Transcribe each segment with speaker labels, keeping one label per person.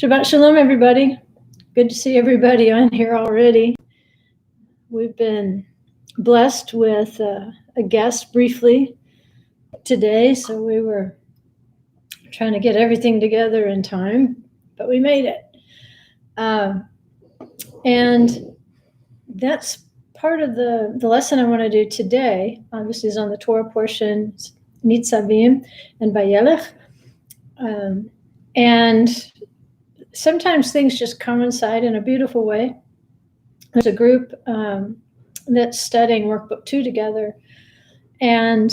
Speaker 1: Shabbat Shalom, everybody. Good to see everybody on here already. We've been blessed with a guest briefly today, so we were trying to get everything together in time, but we made it. And that's part of the lesson I want to do today. Obviously, is on the Torah portion, Nitzavim and Vayelekh. And sometimes things just coincide in a beautiful way. There's a group that's studying Workbook 2 together, and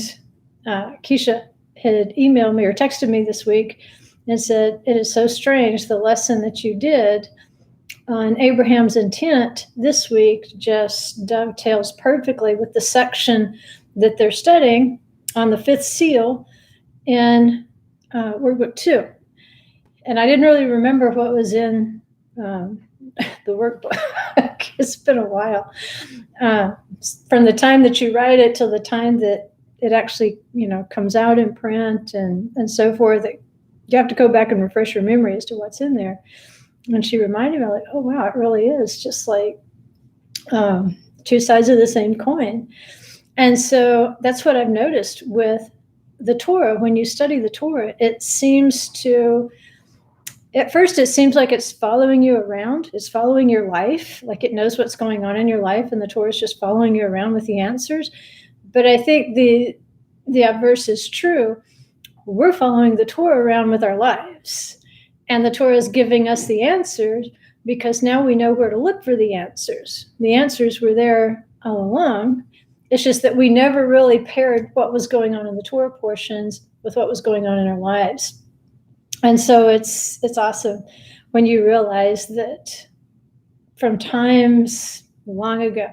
Speaker 1: Keisha had emailed me or texted me this week and said, "It is so strange, the lesson that you did on Abraham's intent this week just dovetails perfectly with the section that they're studying on the fifth seal in Workbook 2. And I didn't really remember what was in the workbook. It's been a while. From the time that you write it till the time that it actually, comes out in print and so forth, you have to go back and refresh your memory as to what's in there. And she reminded me, like, oh, wow, it really is just like two sides of the same coin. And so that's what I've noticed with the Torah. When you study the Torah, it seems to... At first, it seems like it's following you around. It's following your life, like it knows what's going on in your life, and the Torah is just following you around with the answers. But I think the obverse is true. We're following the Torah around with our lives, and the Torah is giving us the answers because now we know where to look for the answers. The answers were there all along. It's just that we never really paired what was going on in the Torah portions with what was going on in our lives. And so it's awesome when you realize that from times long ago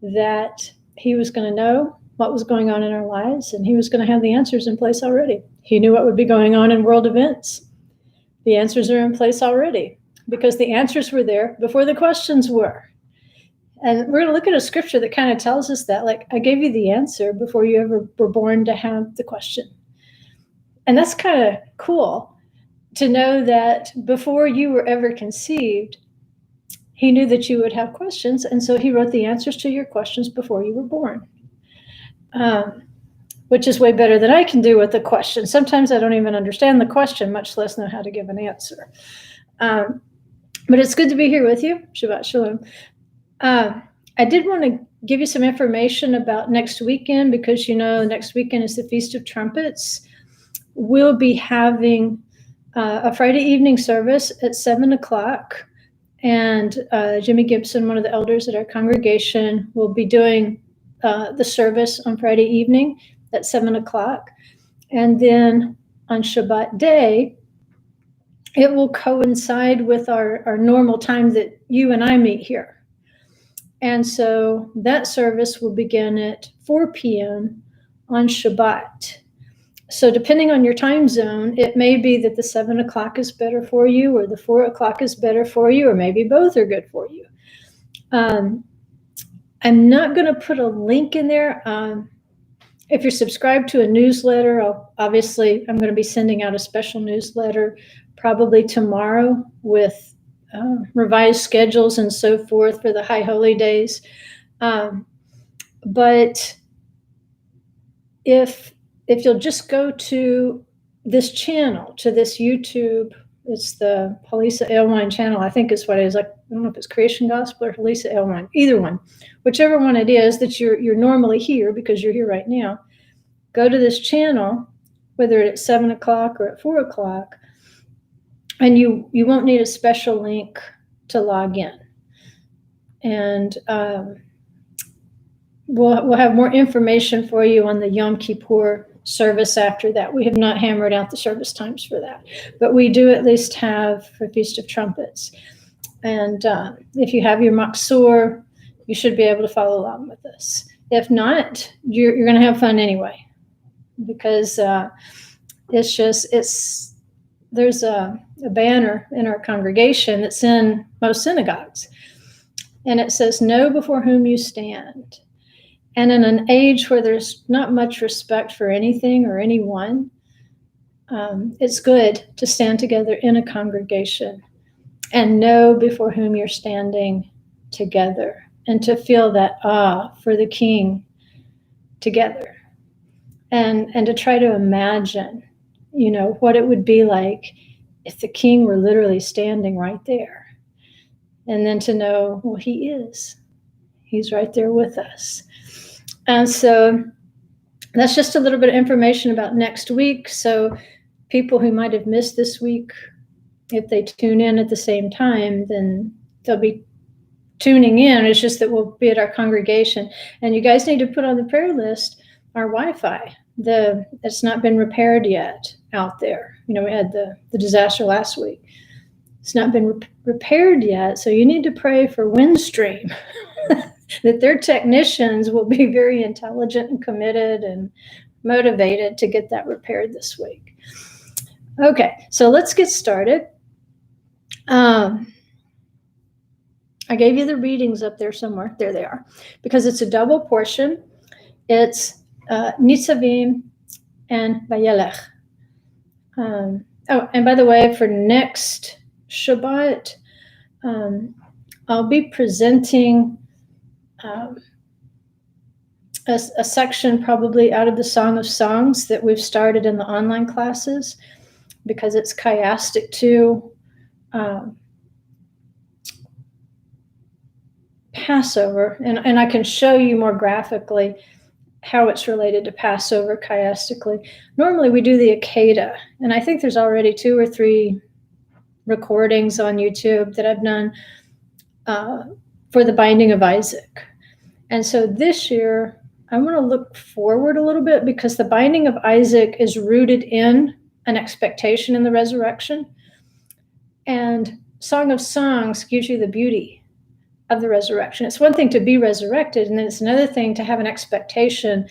Speaker 1: that he was going to know what was going on in our lives, and he was going to have the answers in place already. He knew what would be going on in world events. The answers are in place already because the answers were there before the questions were. And we're going to look at a scripture that kind of tells us that, like, I gave you the answer before you ever were born to have the question. And that's kind of cool to know that before you were ever conceived, he knew that you would have questions. And so he wrote the answers to your questions before you were born, which is way better than I can do with the question. Sometimes I don't even understand the question, much less know how to give an answer. But it's good to be here with you. Shabbat Shalom. I did want to give you some information about next weekend because, next weekend is the Feast of Trumpets. We'll be having a Friday evening service at 7:00, and Jimmy Gibson, one of the elders at our congregation, will be doing the service on Friday evening at 7:00. And then on Shabbat day, it will coincide with our normal time that you and I meet here. And so that service will begin at 4 p.m. on Shabbat. So depending on your time zone, it may be that the 7:00 is better for you, or the 4:00 is better for you, or maybe both are good for you. I'm not going to put a link in there. If you're subscribed to a newsletter, I'm going to be sending out a special newsletter probably tomorrow with revised schedules and so forth for the High Holy Days. But if you'll just go to this channel, to this YouTube, it's the Halisa Aylwine channel, I think is what it is. Like, I don't know if it's Creation Gospel or Halisa Aylwine, either one. Whichever one it is that you're normally here because you're here right now, go to this channel, whether it's 7:00 or at 4:00, and you won't need a special link to log in. And we'll have more information for you on the Yom Kippur service after that. We have not hammered out the service times for that, but we do at least have for Feast of Trumpets. And if you have your Maksur, you should be able to follow along with us. If not, you're going to have fun anyway, because there's a banner in our congregation that's in most synagogues, and it says, "Know before whom you stand." And in an age where there's not much respect for anything or anyone, it's good to stand together in a congregation and know before whom you're standing together, and to feel that awe for the King together, and to try to imagine, what it would be like if the King were literally standing right there. And then to know, well, he is. He's right there with us. And so that's just a little bit of information about next week. So people who might have missed this week, if they tune in at the same time, then they'll be tuning in. It's just that we'll be at our congregation. And you guys need to put on the prayer list our Wi-Fi. It's not been repaired yet out there. We had the disaster last week. It's not been repaired yet. So you need to pray for Windstream, that their technicians will be very intelligent and committed and motivated to get that repaired this week. Okay, so let's get started. I gave you the readings up there somewhere. There they are, because it's a double portion. It's Nitzavim and Vayelekh. And by the way, for next Shabbat, I'll be presenting a section probably out of the Song of Songs that we've started in the online classes, because it's chiastic to Passover, and I can show you more graphically how it's related to Passover chiastically. Normally we do the Akeda, and I think there's already 2 or 3 recordings on YouTube that I've done for the binding of Isaac. And so this year I want to look forward a little bit, because the binding of Isaac is rooted in an expectation in the resurrection, and Song of Songs gives you the beauty of the resurrection. It's one thing to be resurrected, and then it's another thing to have an expectation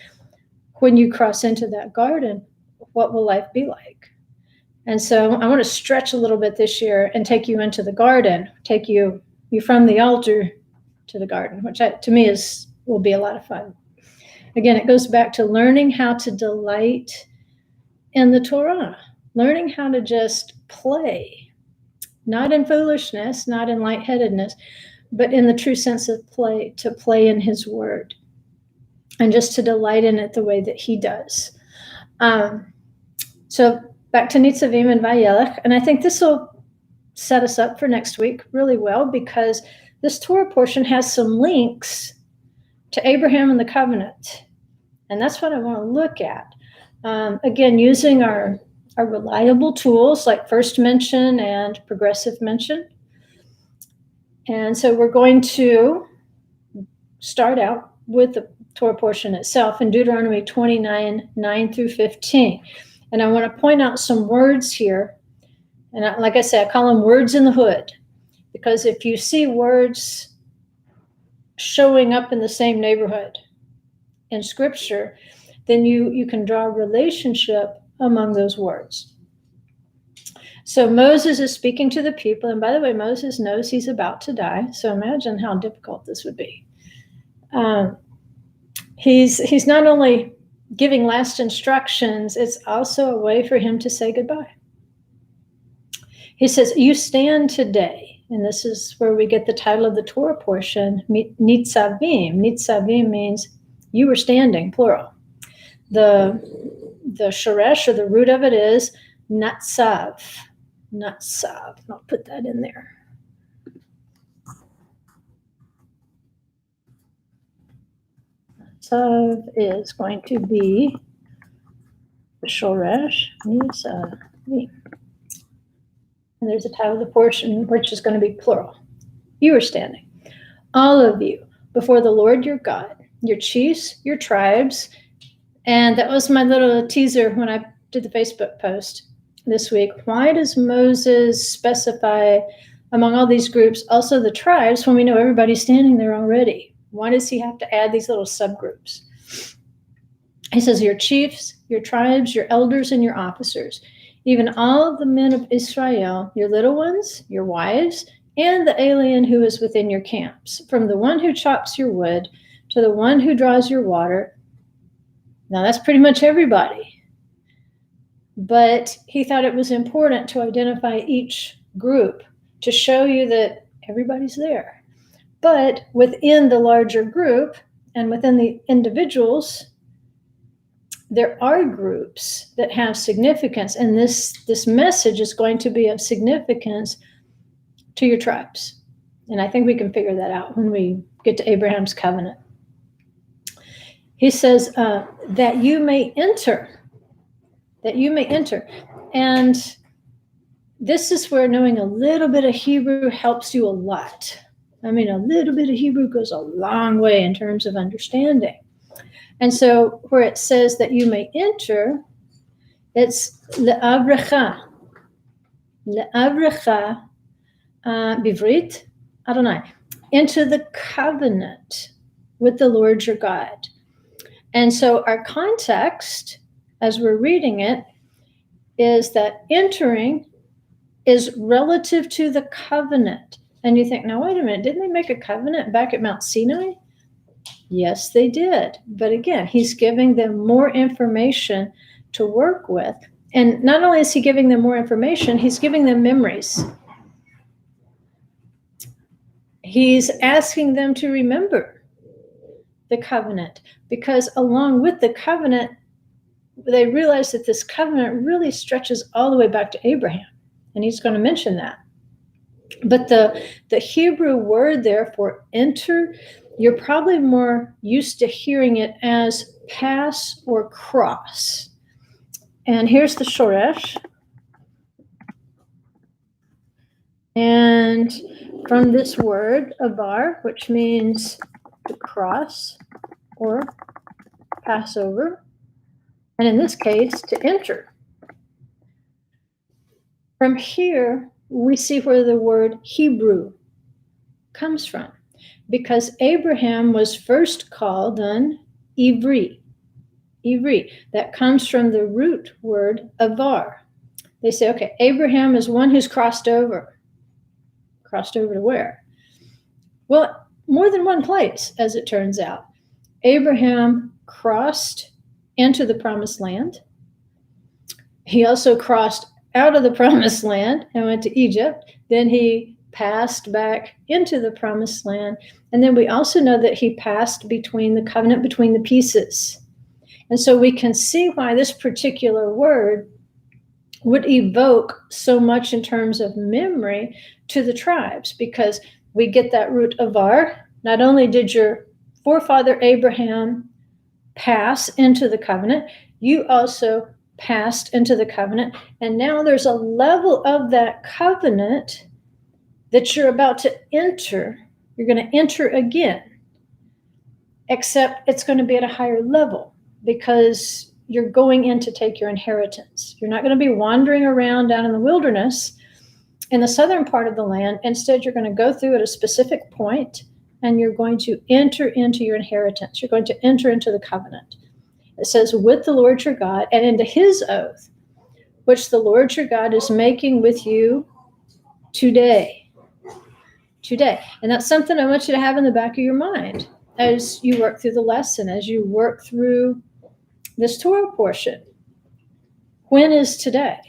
Speaker 1: when you cross into that garden. What will life be like? And so I want to stretch a little bit this year and take you into the garden, take you from the altar to the garden, which to me will be a lot of fun. Again, it goes back to learning how to delight in the Torah, learning how to just play, not in foolishness, not in lightheadedness, but in the true sense of play, to play in his word, and just to delight in it the way that he does. So back to Nitzavim and Vayelekh, and I think this will set us up for next week really well, because this Torah portion has some links to Abraham and the covenant, and that's what I want to look at. Again, using our reliable tools like first mention and progressive mention. And so we're going to start out with the Torah portion itself in Deuteronomy 29, 9 through 15. And I want to point out some words here. And like I said, I call them words in the hood, because if you see words showing up in the same neighborhood in Scripture, then you can draw a relationship among those words. So Moses is speaking to the people, and by the way, Moses knows he's about to die. So imagine how difficult this would be. He's not only giving last instructions, it's also a way for him to say goodbye. He says, "You stand today," and this is where we get the title of the Torah portion, Nitzavim. Nitzavim means you were standing, plural. The shoresh, or the root of it, is Natsav. Natsav. I'll put that in there. Natsav is going to be the shoresh. Nitzavim. And there's a title of the portion, which is going to be plural. You are standing, all of you, before the Lord your God, your chiefs, your tribes. And that was my little teaser when I did the Facebook post this week. Why does Moses specify among all these groups also the tribes when we know everybody's standing there already? Why does he have to add these little subgroups? He says, your chiefs, your tribes, your elders, and your officers, even all the men of Israel, your little ones, your wives, and the alien who is within your camps, from the one who chops your wood to the one who draws your water. Now that's pretty much everybody. But he thought it was important to identify each group to show you that everybody's there. But within the larger group and within the individuals, there are groups that have significance, and this message is going to be of significance to your tribes. And I think we can figure that out when we get to Abraham's covenant. He says that you may enter. That you may enter. And this is where knowing a little bit of Hebrew helps you a lot. I mean, a little bit of Hebrew goes a long way in terms of understanding. And so where it says that you may enter, it's le'avrecha. Le'avrecha bivrit Adonai. Into the covenant with the Lord your God. And so our context, as we're reading it, is that entering is relative to the covenant. And you think, now, wait a minute, didn't they make a covenant back at Mount Sinai? Yes, they did. But again, he's giving them more information to work with. And not only is he giving them more information, he's giving them memories. He's asking them to remember the covenant, because along with the covenant, they realize that this covenant really stretches all the way back to Abraham. And he's going to mention that. But the Hebrew word there for enter, you're probably more used to hearing it as pass or cross. And here's the shoresh. And from this word, avar, which means to cross or pass over, and in this case, to enter. From here, we see where the word Hebrew comes from, because Abraham was first called an Ivri. Ivri. That comes from the root word avar. They say, okay, Abraham is one who's crossed over. Crossed over to where? Well, more than one place, as it turns out. Abraham crossed into the promised land. He also crossed out of the promised land and went to Egypt. Then he passed back into the promised land. And then we also know that he passed between the covenant, between the pieces. And so we can see why this particular word would evoke so much in terms of memory to the tribes, because we get that root avar. Not only did your forefather Abraham pass into the covenant, you also passed into the covenant. And now there's a level of that covenant that you're about to enter. You're going to enter again, except it's going to be at a higher level, because you're going in to take your inheritance. You're not going to be wandering around down in the wilderness in the southern part of the land. Instead, you're going to go through at a specific point, and you're going to enter into your inheritance. You're going to enter into the covenant. It says, with the Lord your God, and into his oath, which the Lord your God is making with you today. Today. And that's something I want you to have in the back of your mind as you work through the lesson, as you work through this Torah portion. When is today?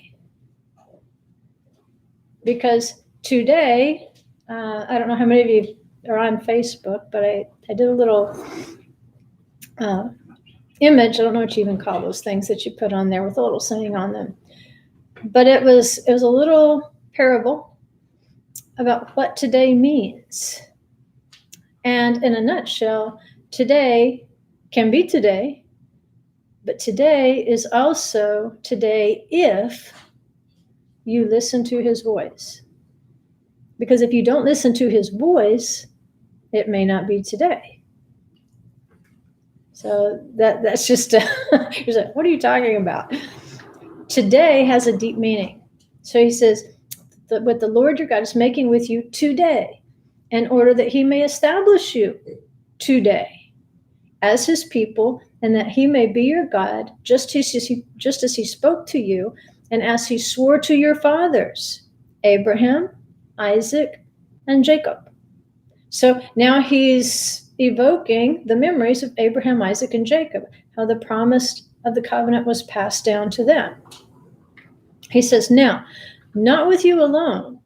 Speaker 1: Because today, I don't know how many of you are on Facebook, but I did a little image. I don't know what you even call those things that you put on there with a little saying on them. But it was a little parable about what today means. And in a nutshell, today can be today, but today is also today if you listen to his voice. Because if you don't listen to his voice, it may not be today. So that's just, you're like, what are you talking about? Today has a deep meaning. So he says, that what the Lord your God is making with you today, in order that he may establish you today as his people, and that he may be your God, just as he spoke to you, and as he swore to your fathers, Abraham, Isaac, and Jacob. So now he's evoking the memories of Abraham, Isaac, and Jacob, how the promise of the covenant was passed down to them. He says, now, not with you alone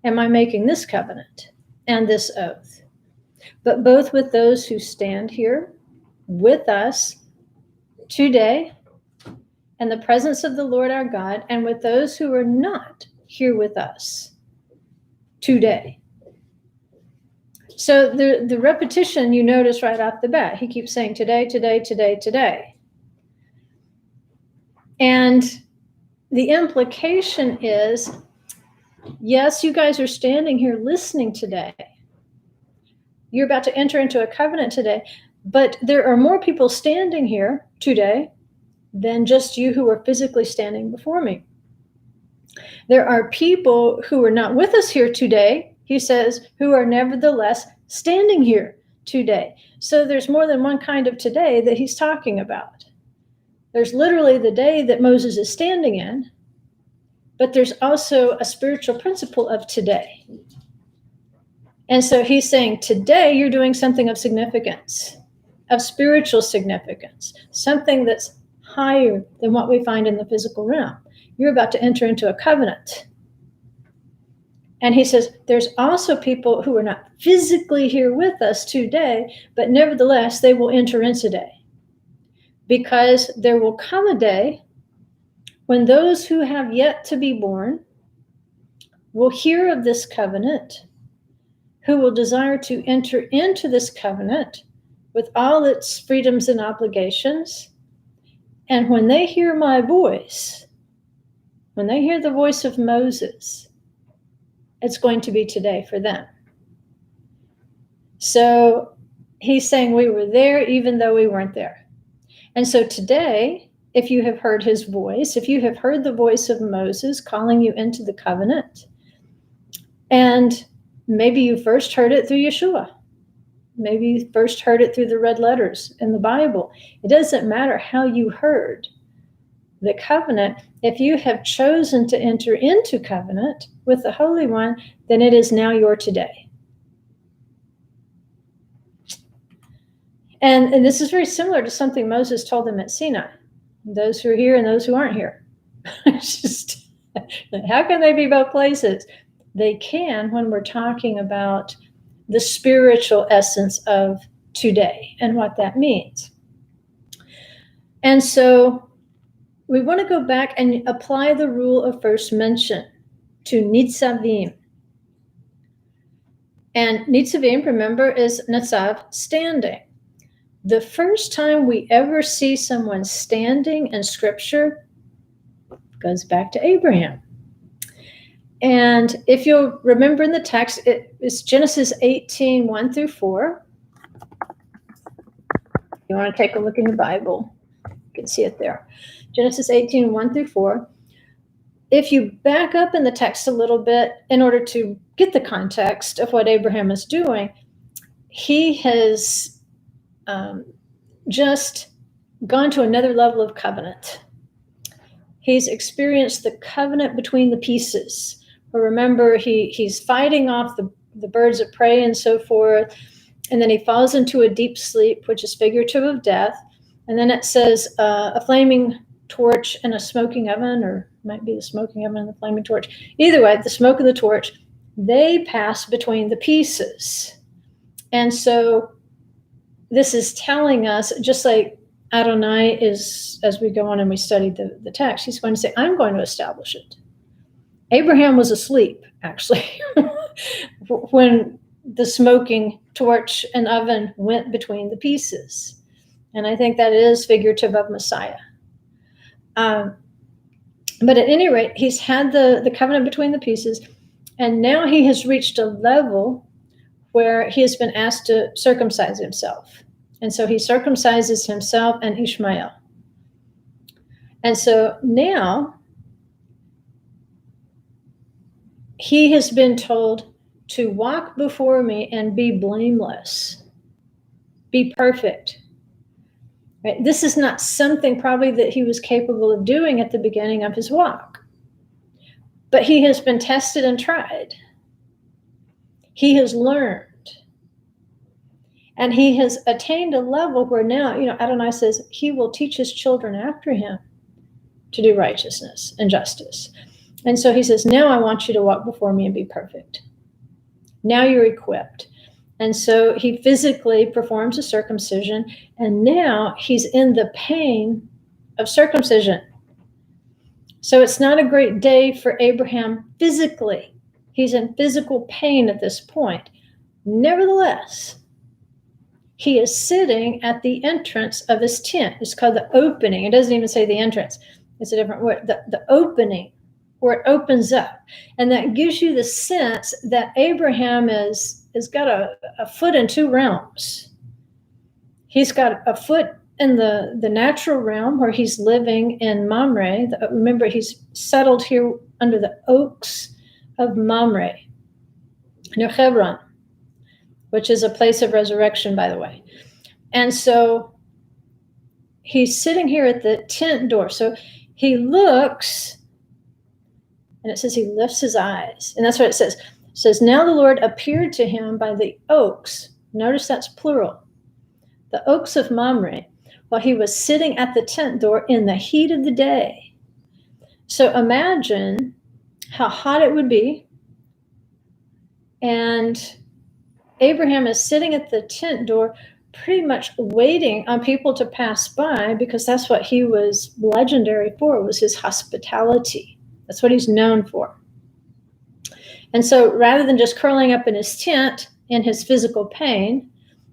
Speaker 1: am I making this covenant and this oath, but both with those who stand here with us today in the presence of the Lord our God, and with those who are not here with us today. So the repetition, you notice right off the bat, he keeps saying today, today, today, today. And the implication is, yes, you guys are standing here listening today. You're about to enter into a covenant today, but there are more people standing here today than just you who are physically standing before me. There are people who are not with us here today, he says, who are nevertheless standing here today. So there's more than one kind of today that he's talking about. There's literally the day that Moses is standing in, but there's also a spiritual principle of today. And so he's saying today you're doing something of significance, of spiritual significance, something that's higher than what we find in the physical realm. You're about to enter into a covenant. And he says there's also people who are not physically here with us today, but nevertheless they will enter in today. Because there will come a day when those who have yet to be born will hear of this covenant, who will desire to enter into this covenant with all its freedoms and obligations. And when they hear my voice, when they hear the voice of Moses, it's going to be today for them. So he's saying we were there even though we weren't there. And so today, if you have heard his voice, if you have heard the voice of Moses calling you into the covenant, and maybe you first heard it through Yeshua, maybe you first heard it through the red letters in the Bible. It doesn't matter how you heard the covenant. If you have chosen to enter into covenant with the Holy One, then it is now your today. And this is very similar to something Moses told them at Sinai. Those who are here and those who aren't here. It's just, how can they be both places? They can when we're talking about the spiritual essence of today and what that means. And so we want to go back and apply the rule of first mention to Nitzavim. And Nitzavim, remember, is Nitzav, standing. The first time we ever see someone standing in Scripture goes back to Abraham. And if you'll remember in the text, it's Genesis 18, 1 through 4. You want to take a look in the Bible, you can see it there. Genesis 18, 1 through 4. If you back up in the text a little bit in order to get the context of what Abraham is doing, he has just gone to another level of covenant. He's experienced the covenant between the pieces. But remember, he's fighting off the birds of prey and so forth, and then he falls into a deep sleep, which is figurative of death. And then it says a flaming torch and a smoking oven, or it might be the smoking oven and the flaming torch. Either way, the smoke and the torch, they pass between the pieces. And so this is telling us, just like Adonai is, as we go on and we study the text, he's going to say, I'm going to establish it. Abraham was asleep, actually, when the smoking torch and oven went between the pieces. And I think that is figurative of Messiah. But at any rate, he's had the covenant between the pieces, and now he has reached a level where he has been asked to circumcise himself. And so he circumcises himself and Ishmael. And so now he has been told to walk before me and be blameless, be perfect. Right? This is not something probably that he was capable of doing at the beginning of his walk. But he has been tested and tried. He has learned. And he has attained a level where now, Adonai says he will teach his children after him to do righteousness and justice. And so he says, now I want you to walk before me and be perfect. Now you're equipped. And so he physically performs a circumcision, and now he's in the pain of circumcision. So it's not a great day for Abraham physically. He's in physical pain at this point. Nevertheless, he is sitting at the entrance of his tent. It's called the opening. It doesn't even say the entrance. It's a different word. The opening, where it opens up. And that gives you the sense that Abraham has got a foot in two realms. He's got a foot in the natural realm where he's living in Mamre. Remember, he's settled here under the oaks of Mamre, near Hebron, which is a place of resurrection, by the way. And so he's sitting here at the tent door. So he looks, and it says he lifts his eyes. And that's what it says. It says, now the Lord appeared to him by the oaks. Notice that's plural. The oaks of Mamre, while he was sitting at the tent door in the heat of the day. So imagine how hot it would be. And Abraham is sitting at the tent door, pretty much waiting on people to pass by, because that's what he was legendary for, was his hospitality. That's what he's known for. And so rather than just curling up in his tent in his physical pain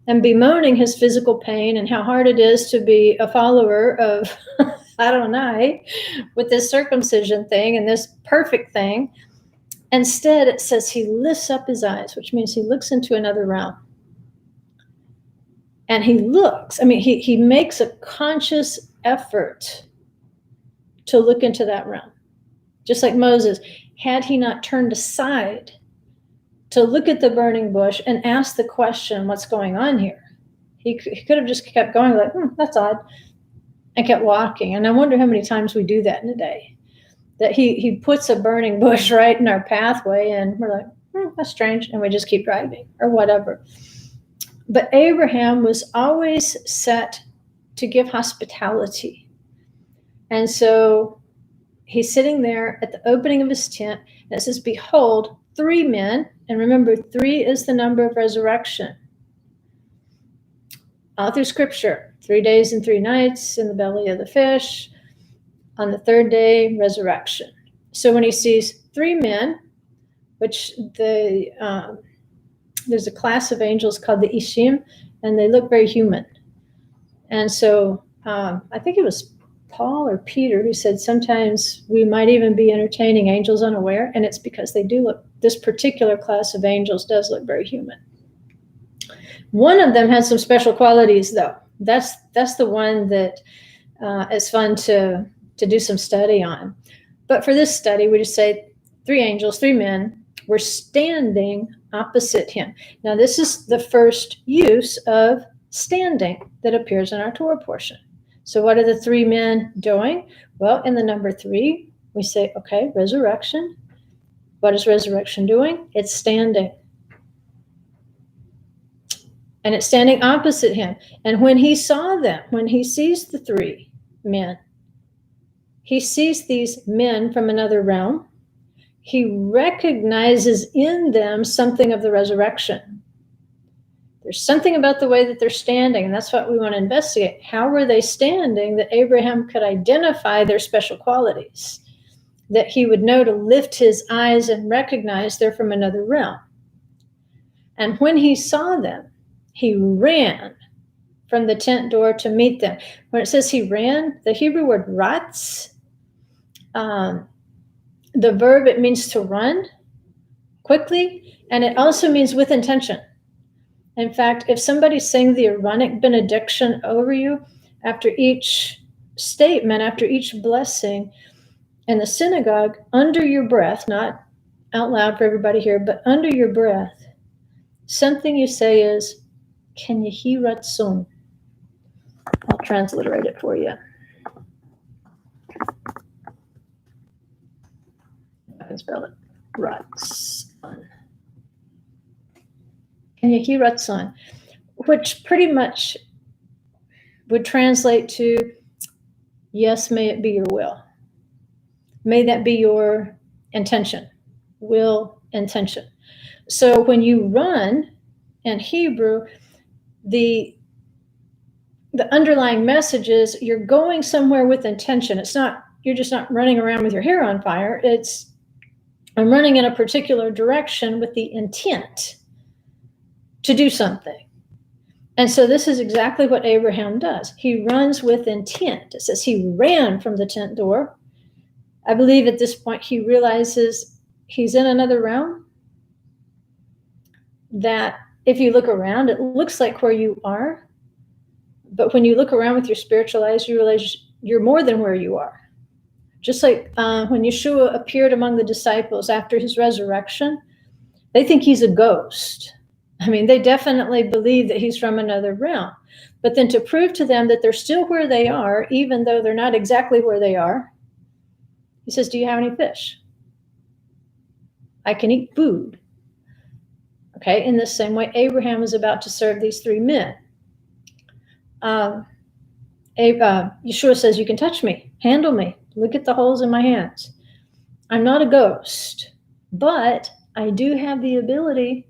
Speaker 1: and bemoaning his physical pain and how hard it is to be a follower of Adonai with this circumcision thing and this perfect thing, instead, it says he lifts up his eyes, which means he looks into another realm. And he looks, he makes a conscious effort to look into that realm. Just like Moses, had he not turned aside to look at the burning bush and ask the question, what's going on here? He could have just kept going like, that's odd, and kept walking. And I wonder how many times we do that in a day. That he puts a burning bush right in our pathway, and we're like, that's strange, and we just keep driving or whatever. But Abraham was always set to give hospitality. And so he's sitting there at the opening of his tent, and it says, behold, 3 men, and remember, 3 is the number of resurrection. All through Scripture, 3 days and 3 nights in the belly of the fish. On the 3rd day, resurrection. So when he sees 3 men, which there's a class of angels called the Ishim, and they look very human. And so I think it was Paul or Peter who said sometimes we might even be entertaining angels unaware, and it's because they do look, this particular class of angels does look very human. One of them has some special qualities, though. That's the one that is fun to do some study on. But for this study, we just say 3 angels, 3 men were standing opposite him. Now, this is the first use of standing that appears in our Torah portion. So what are the 3 men doing? Well, in the number 3, we say, okay, resurrection. What is resurrection doing? It's standing. And it's standing opposite him. And when he saw them, when he sees the 3 men, he sees these men from another realm. He recognizes in them something of the resurrection. There's something about the way that they're standing, and that's what we want to investigate. How were they standing that Abraham could identify their special qualities, that he would know to lift his eyes and recognize they're from another realm? And when he saw them, he ran from the tent door to meet them. When it says he ran, the Hebrew word ratz, the verb, it means to run quickly, and it also means with intention. In fact, if somebody's saying the Aaronic benediction over you after each statement, after each blessing in the synagogue, under your breath, not out loud for everybody here, but under your breath, something you say is, Ken yehi ratzon. I'll transliterate it for you. I can spell it. Ratzon. Ken yehi ratzon, which pretty much would translate to, yes, may it be your will. May that be your intention, will, intention. So when you run in Hebrew, the underlying message is you're going somewhere with intention. It's not, you're just not running around with your hair on fire. It's, I'm running in a particular direction with the intent to do something. And so this is exactly what Abraham does. He runs with intent. It says he ran from the tent door. I believe at this point he realizes he's in another realm, that if you look around, it looks like where you are. But when you look around with your spiritual eyes, you realize you're more than where you are. Just like when Yeshua appeared among the disciples after his resurrection, they think he's a ghost. I mean, they definitely believe that he's from another realm. But then to prove to them that they're still where they are, even though they're not exactly where they are, he says, do you have any fish? I can eat food. Okay, in the same way, Abraham is about to serve these three men. Yeshua says, you can touch me, handle me, look at the holes in my hands. I'm not a ghost, but I do have the ability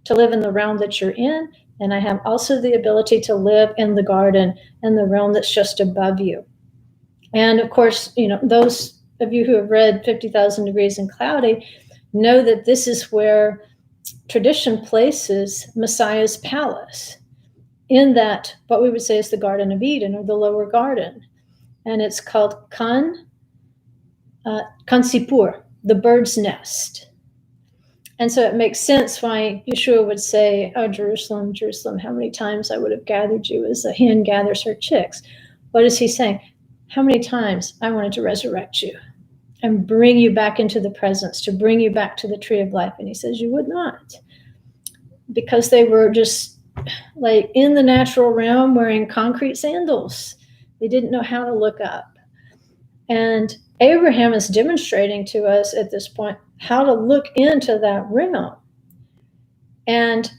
Speaker 1: to live in the realm that you're in, and I have also the ability to live in the garden and the realm that's just above you. And of course, you know, those of you who have read 50,000 Degrees and Cloudy know that this is where tradition places Messiah's palace, in that what we would say is the Garden of Eden, or the lower garden. And it's called Kan Sipur, the bird's nest. And so it makes sense why Yeshua would say, oh, Jerusalem, Jerusalem, how many times I would have gathered you as a hen gathers her chicks. What is he saying? How many times I wanted to resurrect you and bring you back into the presence, to bring you back to the tree of life. And he says, you would not. Because they were just like in the natural realm wearing concrete sandals. They didn't know how to look up. And Abraham is demonstrating to us at this point how to look into that realm. And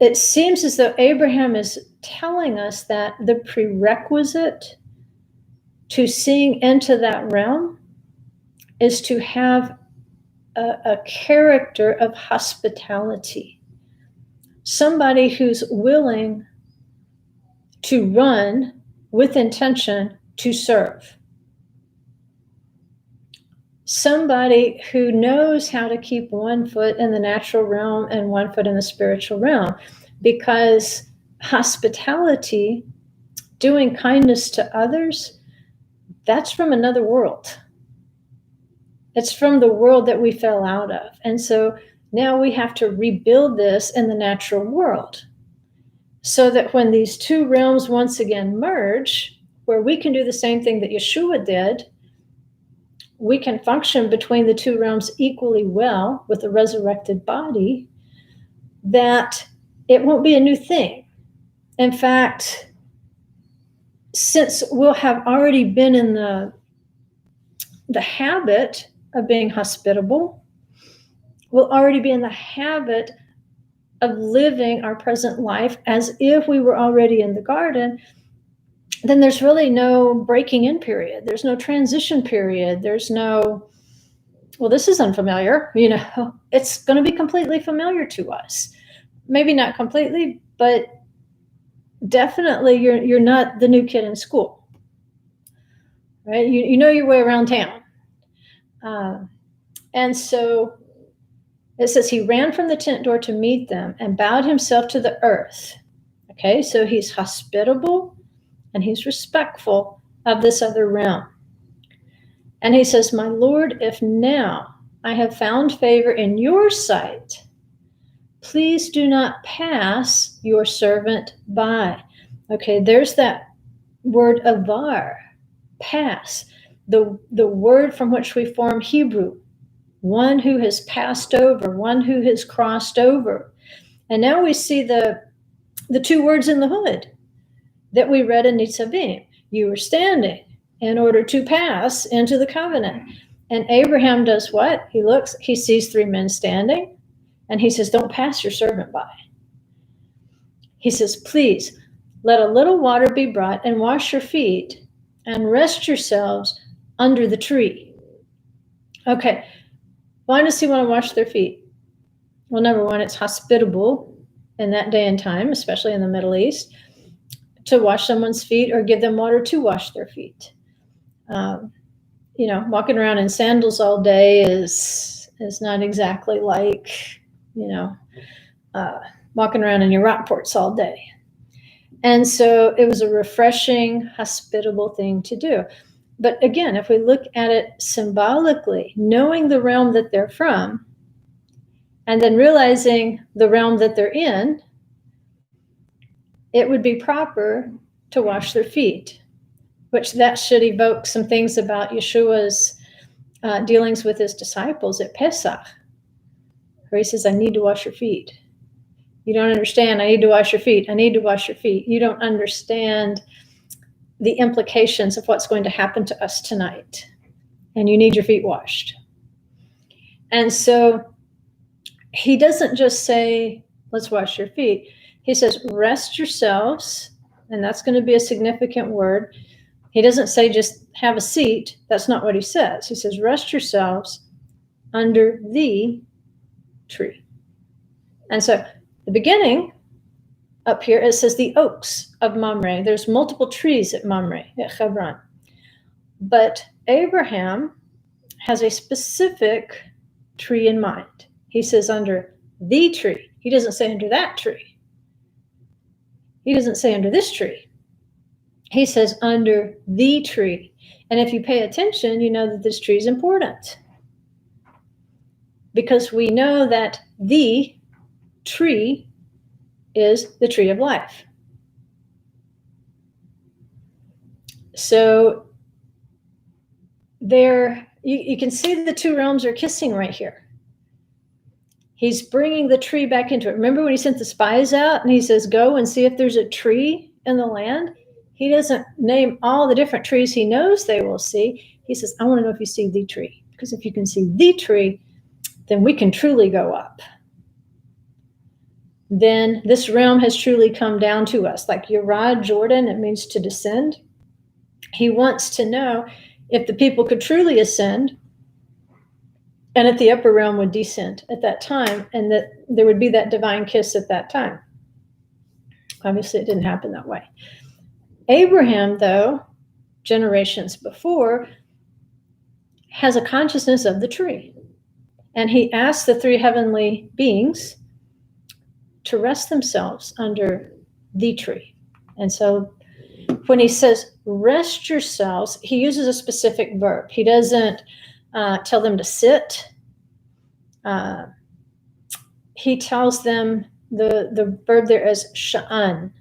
Speaker 1: it seems as though Abraham is telling us that the prerequisite to seeing into that realm is to have a character of hospitality. Somebody who's willing to run with intention to serve. Somebody who knows how to keep one foot in the natural realm and one foot in the spiritual realm, because hospitality, doing kindness to others, that's from another world. It's from the world that we fell out of. And so now we have to rebuild this in the natural world, so that when these two realms once again merge, where we can do the same thing that Yeshua did, we can function between the two realms equally well with a resurrected body, that it won't be a new thing. In fact, since we'll have already been in the habit of being hospitable, we'll already be in the habit of living our present life as if we were already in the garden, then there's really no breaking in period. There's no transition period. There's no, well, this is unfamiliar. You know, it's going to be completely familiar to us. Maybe not completely, but definitely you're not the new kid in school, right? You know your way around town. And so it says he ran from the tent door to meet them and bowed himself to the earth. Okay, so he's hospitable and he's respectful of this other realm. And he says, my Lord, if now I have found favor in your sight, please do not pass your servant by. Okay, there's that word avar, pass, the word from which we form Hebrew, one who has passed over, one who has crossed over. And now we see the two words in the hood that we read in Nitzavim. You were standing in order to pass into the covenant. And Abraham does what? He looks, he sees three men standing, and he says, don't pass your servant by. He says, please, let a little water be brought and wash your feet and rest yourselves under the tree. Okay, why does he want to wash their feet? Well, number one, it's hospitable in that day and time, especially in the Middle East, to wash someone's feet or give them water to wash their feet. Walking around in sandals all day is not exactly like, walking around in your Rockports all day. And so it was a refreshing, hospitable thing to do. But again, if we look at it symbolically, knowing the realm that they're from, and then realizing the realm that they're in, it would be proper to wash their feet, which that should evoke some things about Yeshua's dealings with his disciples at Pesach, where he says, I need to wash your feet. You don't understand. I need to wash your feet. I need to wash your feet. You don't understand the implications of what's going to happen to us tonight. And you need your feet washed. And so he doesn't just say, let's wash your feet. He says, rest yourselves. And that's going to be a significant word. He doesn't say just have a seat. That's not what he says. He says, rest yourselves under the tree. And so the beginning up here, it says the oaks of Mamre. There's multiple trees at Mamre, at Hebron. But Abraham has a specific tree in mind. He says under the tree. He doesn't say under that tree. He doesn't say under this tree. He says under the tree. And if you pay attention, you know that this tree is important. Because we know that the tree is the tree of life. So there, you can see the two realms are kissing right here. He's bringing the tree back into it. Remember when he sent the spies out and he says, go and see if there's a tree in the land? He doesn't name all the different trees he knows they will see. He says, I want to know if you see the tree. Because if you can see the tree, then we can truly go up. Then this realm has truly come down to us. Like Yerad Jordan, it means to descend. He wants to know if the people could truly ascend and if the upper realm would descend at that time and that there would be that divine kiss at that time. Obviously, it didn't happen that way. Abraham, though, generations before, has a consciousness of the tree. And he asks the three heavenly beings to rest themselves under the tree. And so when he says, rest yourselves, he uses a specific verb. He doesn't tell them to sit. He tells them the verb there is sha'an,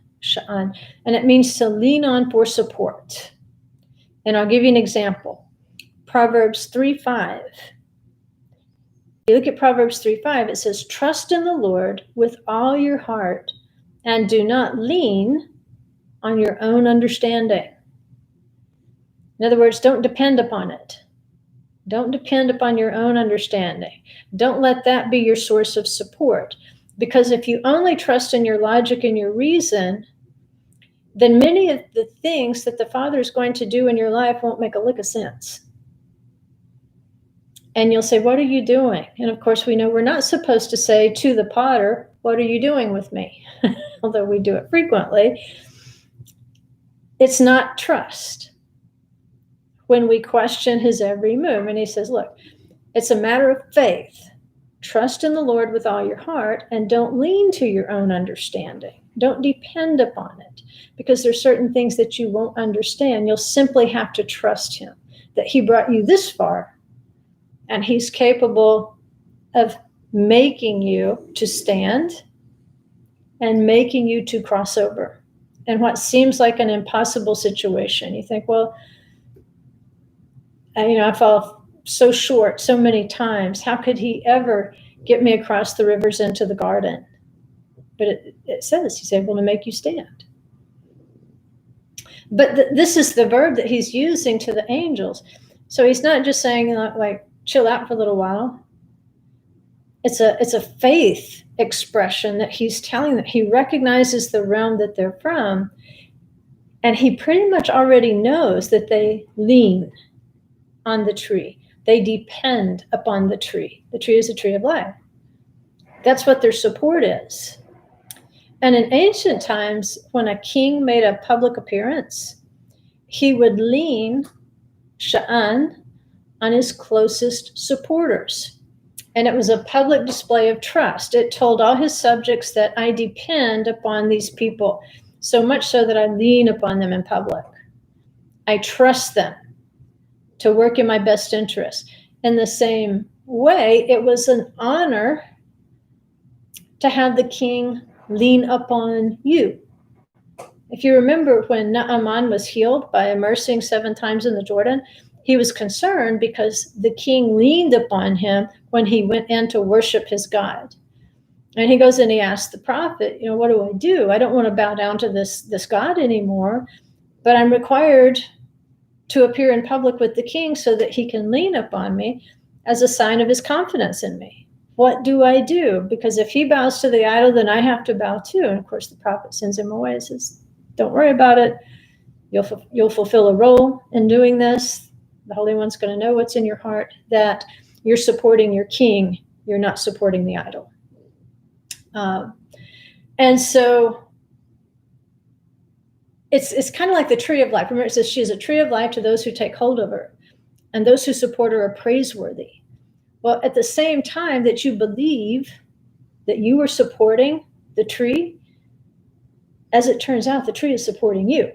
Speaker 1: and it means to lean on for support. And I'll give you an example. Proverbs 3:5. You look at Proverbs 3:5, it says, trust in the Lord with all your heart and do not lean on your own understanding. In other words, don't depend upon it. Don't depend upon your own understanding. Don't let that be your source of support. Because if you only trust in your logic and your reason, then many of the things that the Father is going to do in your life won't make a lick of sense. And you'll say, what are you doing? And of course, we know we're not supposed to say to the potter, what are you doing with me? Although we do it frequently. It's not trust. When we question his every move, and he says, look, it's a matter of faith. Trust in the Lord with all your heart and don't lean to your own understanding. Don't depend upon it because there's certain things that you won't understand. You'll simply have to trust him that he brought you this far. And he's capable of making you to stand and making you to cross over. And what seems like an impossible situation, you think, well, I fall so short so many times. How could he ever get me across the rivers into the garden? But it says he's able to make you stand. But this is the verb that he's using to the angels. So he's not just saying like, chill out for a little while. It's a faith expression that he's telling that he recognizes the realm that they're from, and he pretty much already knows that they lean on the tree. They depend upon the tree. The tree is a tree of life. That's what their support is. And in ancient times, when a king made a public appearance, he would lean, sha'an, on his closest supporters. And it was a public display of trust. It told all his subjects that I depend upon these people, so much so that I lean upon them in public. I trust them to work in my best interest. In the same way, it was an honor to have the king lean upon you. If you remember when Naaman was healed by immersing 7 times in the Jordan, he was concerned because the king leaned upon him when he went in to worship his God. And he goes and he asked the prophet, what do I do? I don't want to bow down to this God anymore, but I'm required to appear in public with the king so that he can lean upon me as a sign of his confidence in me. What do I do? Because if he bows to the idol, then I have to bow too. And of course, the prophet sends him away and says, don't worry about it. You'll fulfill a role in doing this. The Holy One's going to know what's in your heart, that you're supporting your king. You're not supporting the idol. And so it's kind of like the tree of life. Remember, it says she is a tree of life to those who take hold of her, and those who support her are praiseworthy. Well, at the same time that you believe that you are supporting the tree, as it turns out, the tree is supporting you.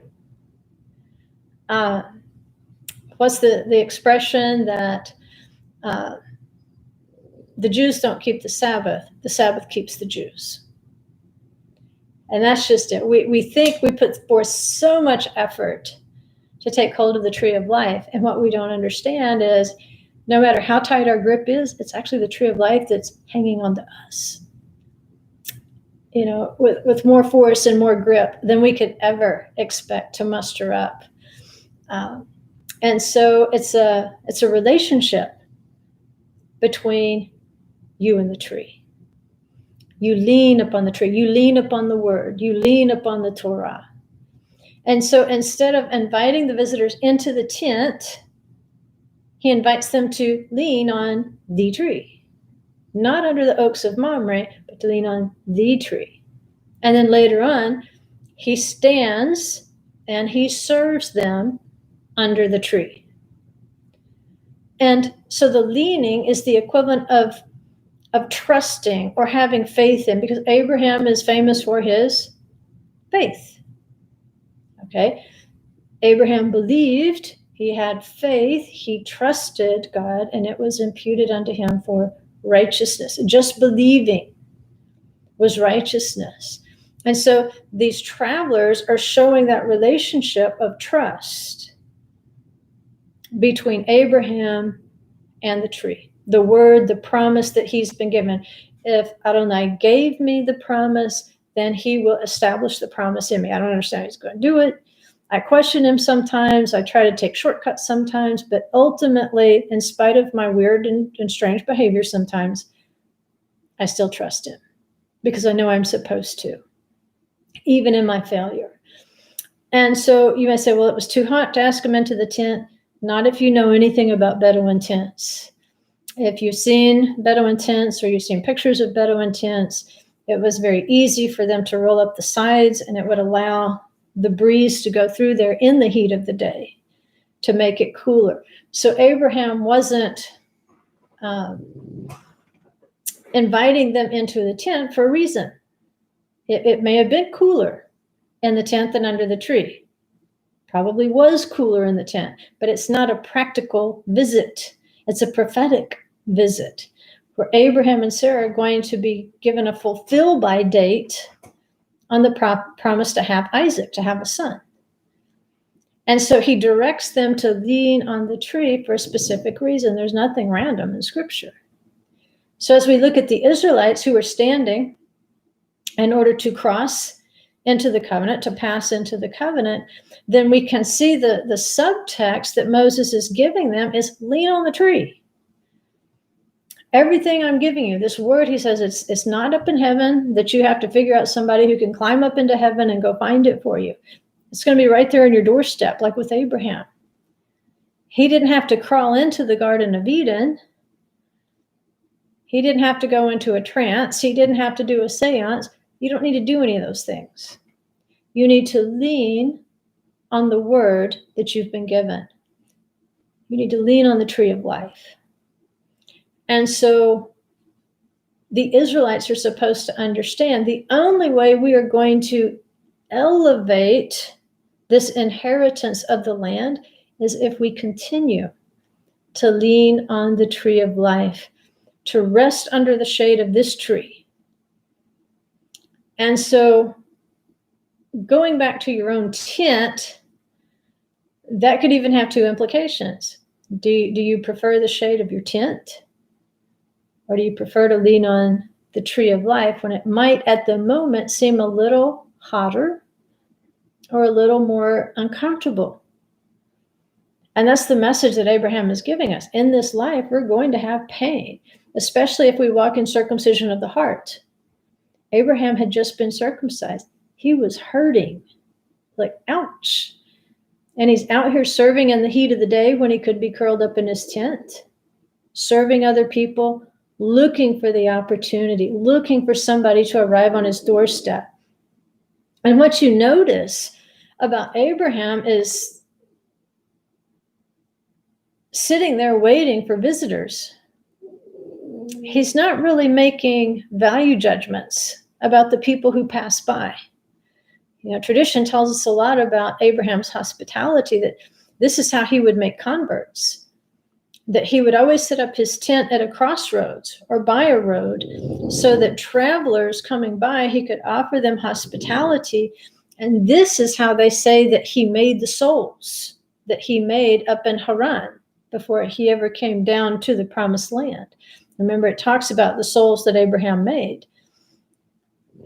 Speaker 1: What's the expression that the Jews don't keep the Sabbath keeps the Jews. And that's just it. We think we put forth so much effort to take hold of the tree of life. And what we don't understand is no matter how tight our grip is, it's actually the tree of life that's hanging on to us. With more force and more grip than we could ever expect to muster up. And so it's a relationship between you and the tree. You lean upon the tree. You lean upon the word. You lean upon the Torah. And so instead of inviting the visitors into the tent, he invites them to lean on the tree. Not under the oaks of Mamre, but to lean on the tree. And then later on, he stands and he serves them under the tree. And so the leaning is the equivalent of trusting or having faith in, because Abraham is famous for his faith. Okay? Abraham believed, he had faith, he trusted God, and it was imputed unto him for righteousness. Just believing was righteousness. And so these travelers are showing that relationship of trust between Abraham and the tree. The word, the promise that he's been given. If Adonai gave me the promise, then he will establish the promise in me. I don't understand how he's going to do it. I question him sometimes. I try to take shortcuts sometimes. But ultimately, in spite of my weird and strange behavior sometimes, I still trust him because I know I'm supposed to, even in my failure. And so you may say, well, it was too hot to ask him into the tent. Not if you know anything about Bedouin tents. If you've seen Bedouin tents or you've seen pictures of Bedouin tents, it was very easy for them to roll up the sides, and it would allow the breeze to go through there in the heat of the day to make it cooler. So Abraham wasn't inviting them into the tent for a reason. It may have been cooler in the tent than under the tree. Probably was cooler in the tent, but it's not a practical visit. It's a prophetic visit where Abraham and Sarah are going to be given a fulfill-by date on the promise to have Isaac, to have a son. And so he directs them to lean on the tree for a specific reason. There's nothing random in Scripture. So as we look at the Israelites who are standing in order to cross into the covenant, to pass into the covenant, then we can see the subtext that Moses is giving them is lean on the tree. Everything I'm giving you, this word, he says, it's not up in heaven that you have to figure out somebody who can climb up into heaven and go find it for you. It's going to be right there on your doorstep, like with Abraham. He didn't have to crawl into the Garden of Eden. He didn't have to go into a trance. He didn't have to do a seance. You don't need to do any of those things. You need to lean on the word that you've been given. You need to lean on the tree of life. And so the Israelites are supposed to understand the only way we are going to elevate this inheritance of the land is if we continue to lean on the tree of life, to rest under the shade of this tree. And so going back to your own tent, that could even have two implications. Do you prefer the shade of your tent? Or do you prefer to lean on the tree of life when it might at the moment seem a little hotter or a little more uncomfortable? And that's the message that Abraham is giving us. In this life, we're going to have pain, especially if we walk in circumcision of the heart. Abraham had just been circumcised. He was hurting, like, ouch. And he's out here serving in the heat of the day when he could be curled up in his tent, serving other people, looking for the opportunity, looking for somebody to arrive on his doorstep. And what you notice about Abraham is sitting there waiting for visitors. He's not really making value judgments about the people who pass by. Tradition tells us a lot about Abraham's hospitality, that this is how he would make converts, that he would always set up his tent at a crossroads or by a road so that travelers coming by, he could offer them hospitality. And this is how they say that he made the souls that he made up in Haran before he ever came down to the promised land. Remember, it talks about the souls that Abraham made.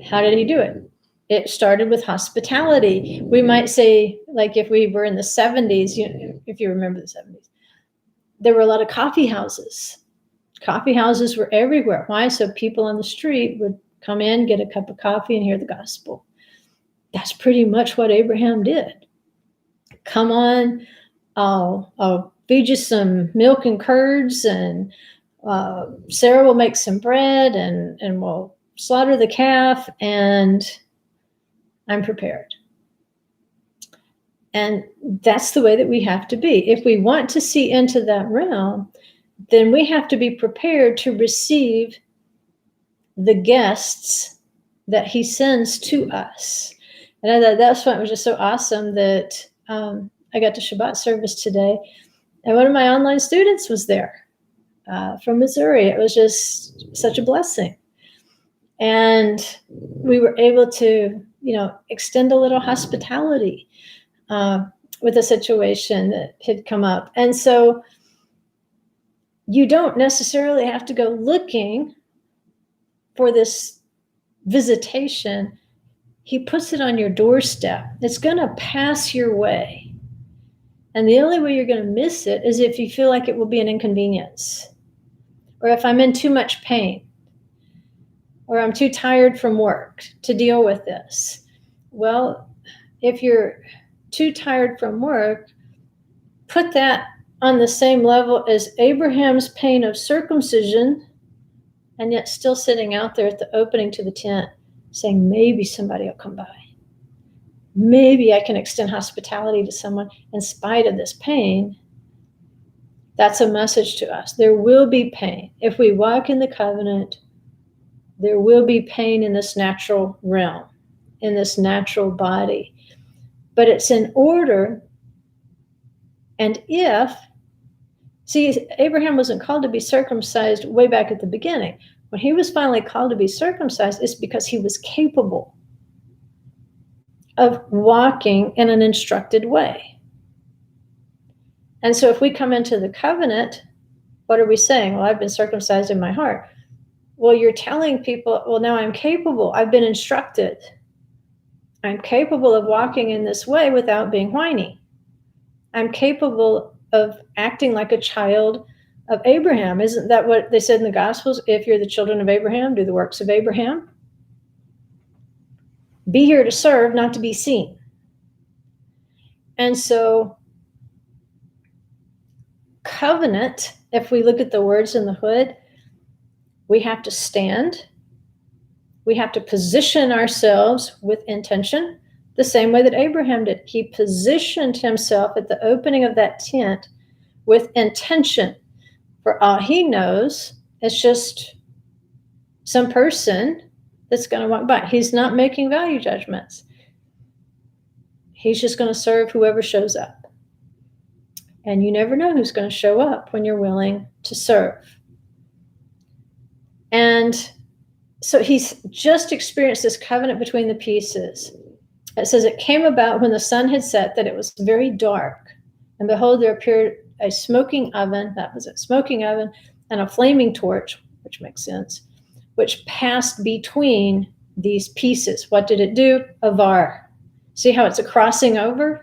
Speaker 1: How did he do it? It started with hospitality. We might say, like if we were in the 70s, if you remember the 70s, there were a lot of coffee houses. Coffee houses were everywhere. Why? So people on the street would come in, get a cup of coffee, and hear the gospel. That's pretty much what Abraham did. Come on, I'll feed you some milk and curds, and Sarah will make some bread, and we'll slaughter the calf, and I'm prepared. And that's the way that we have to be. If we want to see into that realm, then we have to be prepared to receive the guests that he sends to us. And that's what was just so awesome that I got to Shabbat service today. And one of my online students was there from Missouri. It was just such a blessing. And we were able to, extend a little hospitality with a situation that had come up. And so you don't necessarily have to go looking for this visitation. He puts it on your doorstep. It's going to pass your way. And the only way you're going to miss it is if you feel like it will be an inconvenience, or if I'm in too much pain, or I'm too tired from work to deal with this. Well, if you're too tired from work, put that on the same level as Abraham's pain of circumcision, and yet still sitting out there at the opening to the tent saying, maybe somebody will come by. Maybe I can extend hospitality to someone in spite of this pain. That's a message to us. There will be pain. If we walk in the covenant, there will be pain in this natural realm, in this natural body. But it's in order, and Abraham wasn't called to be circumcised way back at the beginning. When he was finally called to be circumcised, it's because he was capable of walking in an instructed way. And so if we come into the covenant, what are we saying? Well, I've been circumcised in my heart. Well, you're telling people, well, now I'm capable. I've been instructed. I'm capable of walking in this way without being whiny. I'm capable of acting like a child of Abraham. Isn't that what they said in the Gospels? If you're the children of Abraham, do the works of Abraham. Be here to serve, not to be seen. And so covenant, if we look at the words in the hood, we have to stand. We have to position ourselves with intention, the same way that Abraham did. He positioned himself at the opening of that tent with intention. For all he knows, it's just some person that's going to walk by. He's not making value judgments. He's just going to serve whoever shows up. And you never know who's going to show up when you're willing to serve. And so he's just experienced this covenant between the pieces. It says, it came about when the sun had set that it was very dark. And behold, there appeared a smoking oven, that was it, smoking oven, and a flaming torch, which makes sense, which passed between these pieces. What did it do? Avar. See how it's a crossing over?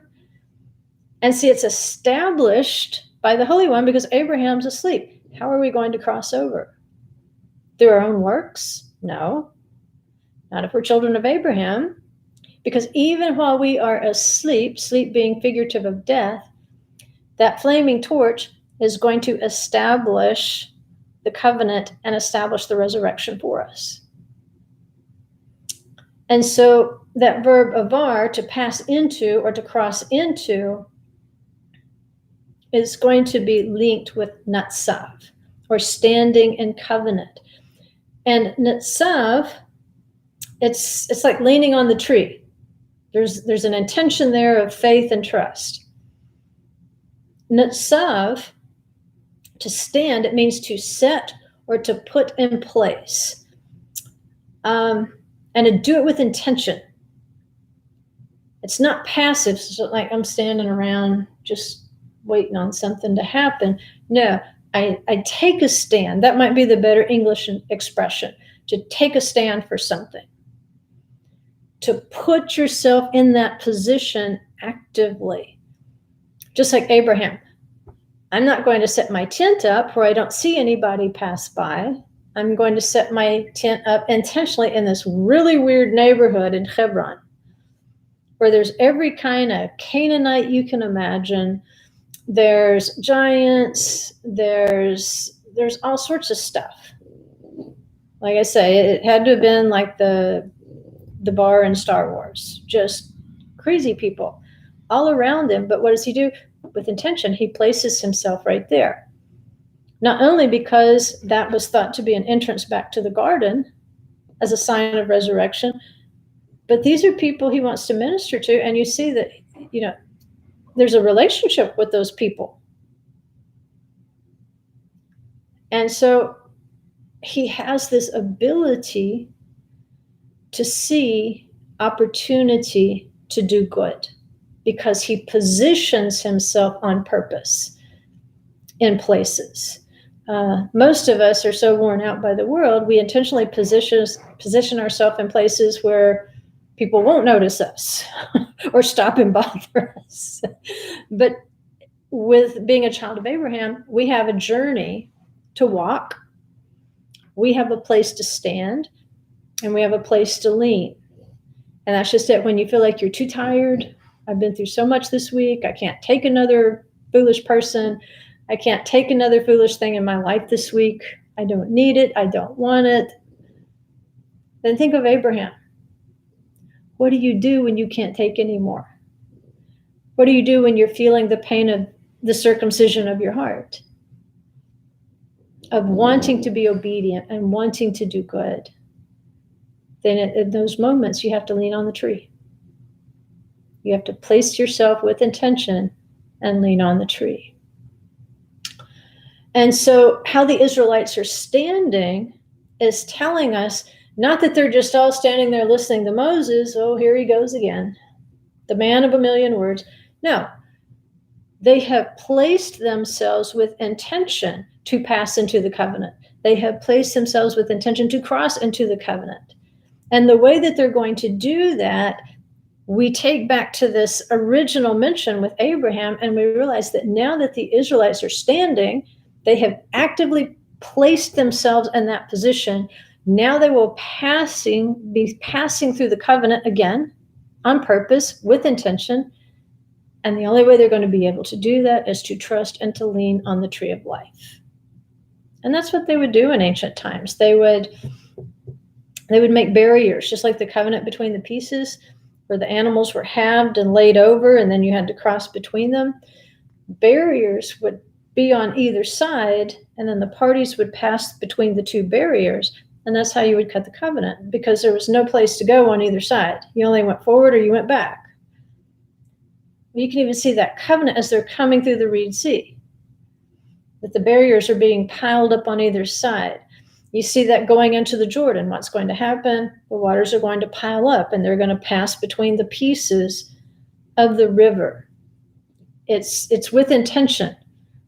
Speaker 1: And see, it's established by the Holy One because Abraham's asleep. How are we going to cross over? Through our own works? No, not if we're children of Abraham. Because even while we are asleep, sleep being figurative of death, that flaming torch is going to establish the covenant and establish the resurrection for us. And so that verb avar, to pass into or to cross into, is going to be linked with Nitzav, or standing in covenant. And Nitzav, it's like leaning on the tree. There's an intention there of faith and trust. Nitzav, to stand, it means to set or to put in place. And to do it with intention. It's not passive, so like I'm standing around just waiting on something to happen. No, I take a stand. That might be the better English expression, to take a stand for something. To put yourself in that position actively. Just like Abraham. I'm not going to set my tent up where I don't see anybody pass by. I'm going to set my tent up intentionally in this really weird neighborhood in Hebron, where there's every kind of Canaanite you can imagine. There's giants, there's all sorts of stuff. Like I say, it had to have been like the bar in Star Wars, just crazy people all around him. But what does he do? With intention, he places himself right there. Not only because that was thought to be an entrance back to the garden as a sign of resurrection, but these are people he wants to minister to. And you see that, there's a relationship with those people. And so he has this ability to see opportunity to do good because he positions himself on purpose in places. Most of us are so worn out by the world, we intentionally position ourselves in places where people won't notice us or stop and bother us. But with being a child of Abraham, we have a journey to walk. We have a place to stand, and we have a place to lean. And that's just it. When you feel like you're too tired, I've been through so much this week, I can't take another foolish person. I can't take another foolish thing in my life this week. I don't need it. I don't want it. Then think of Abraham. What do you do when you can't take anymore? What do you do when you're feeling the pain of the circumcision of your heart? Of wanting to be obedient and wanting to do good. Then in those moments, you have to lean on the tree. You have to place yourself with intention and lean on the tree. And so how the Israelites are standing is telling us not that they're just all standing there listening to Moses. Oh, here he goes again. The man of a million words. No, they have placed themselves with intention to pass into the covenant. They have placed themselves with intention to cross into the covenant. And the way that they're going to do that, we take back to this original mention with Abraham, and we realize that now that the Israelites are standing, they have actively placed themselves in that position. Now they will be passing through the covenant again on purpose with intention. And the only way they're going to be able to do that is to trust and to lean on the tree of life. And that's what they would do in ancient times. They would make barriers, just like the covenant between the pieces, where the animals were halved and laid over, and then you had to cross between them. Barriers would be on either side, and then the parties would pass between the two barriers, and that's how you would cut the covenant, because there was no place to go on either side. You only went forward or you went back. You can even see that covenant as they're coming through the Reed Sea, that the barriers are being piled up on either side. You see that going into the Jordan. What's going to happen? The waters are going to pile up, and they're going to pass between the pieces of the river. It's with intention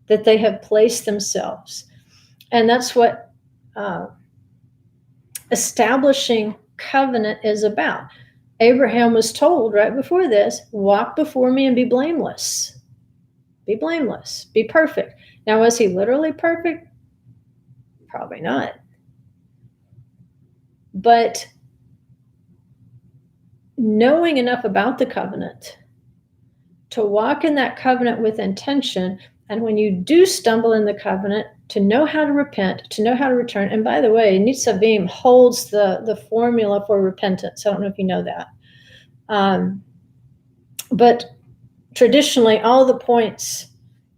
Speaker 1: that they have placed themselves. And that's what establishing covenant is about. Abraham was told right before this, walk before me and be blameless. Be blameless. Be perfect. Now, was he literally perfect? Probably not. But knowing enough about the covenant to walk in that covenant with intention, and when you do stumble in the covenant, to know how to repent, to know how to return. And by the way, Nitzavim holds the formula for repentance. I don't know if you know that. But traditionally, all the points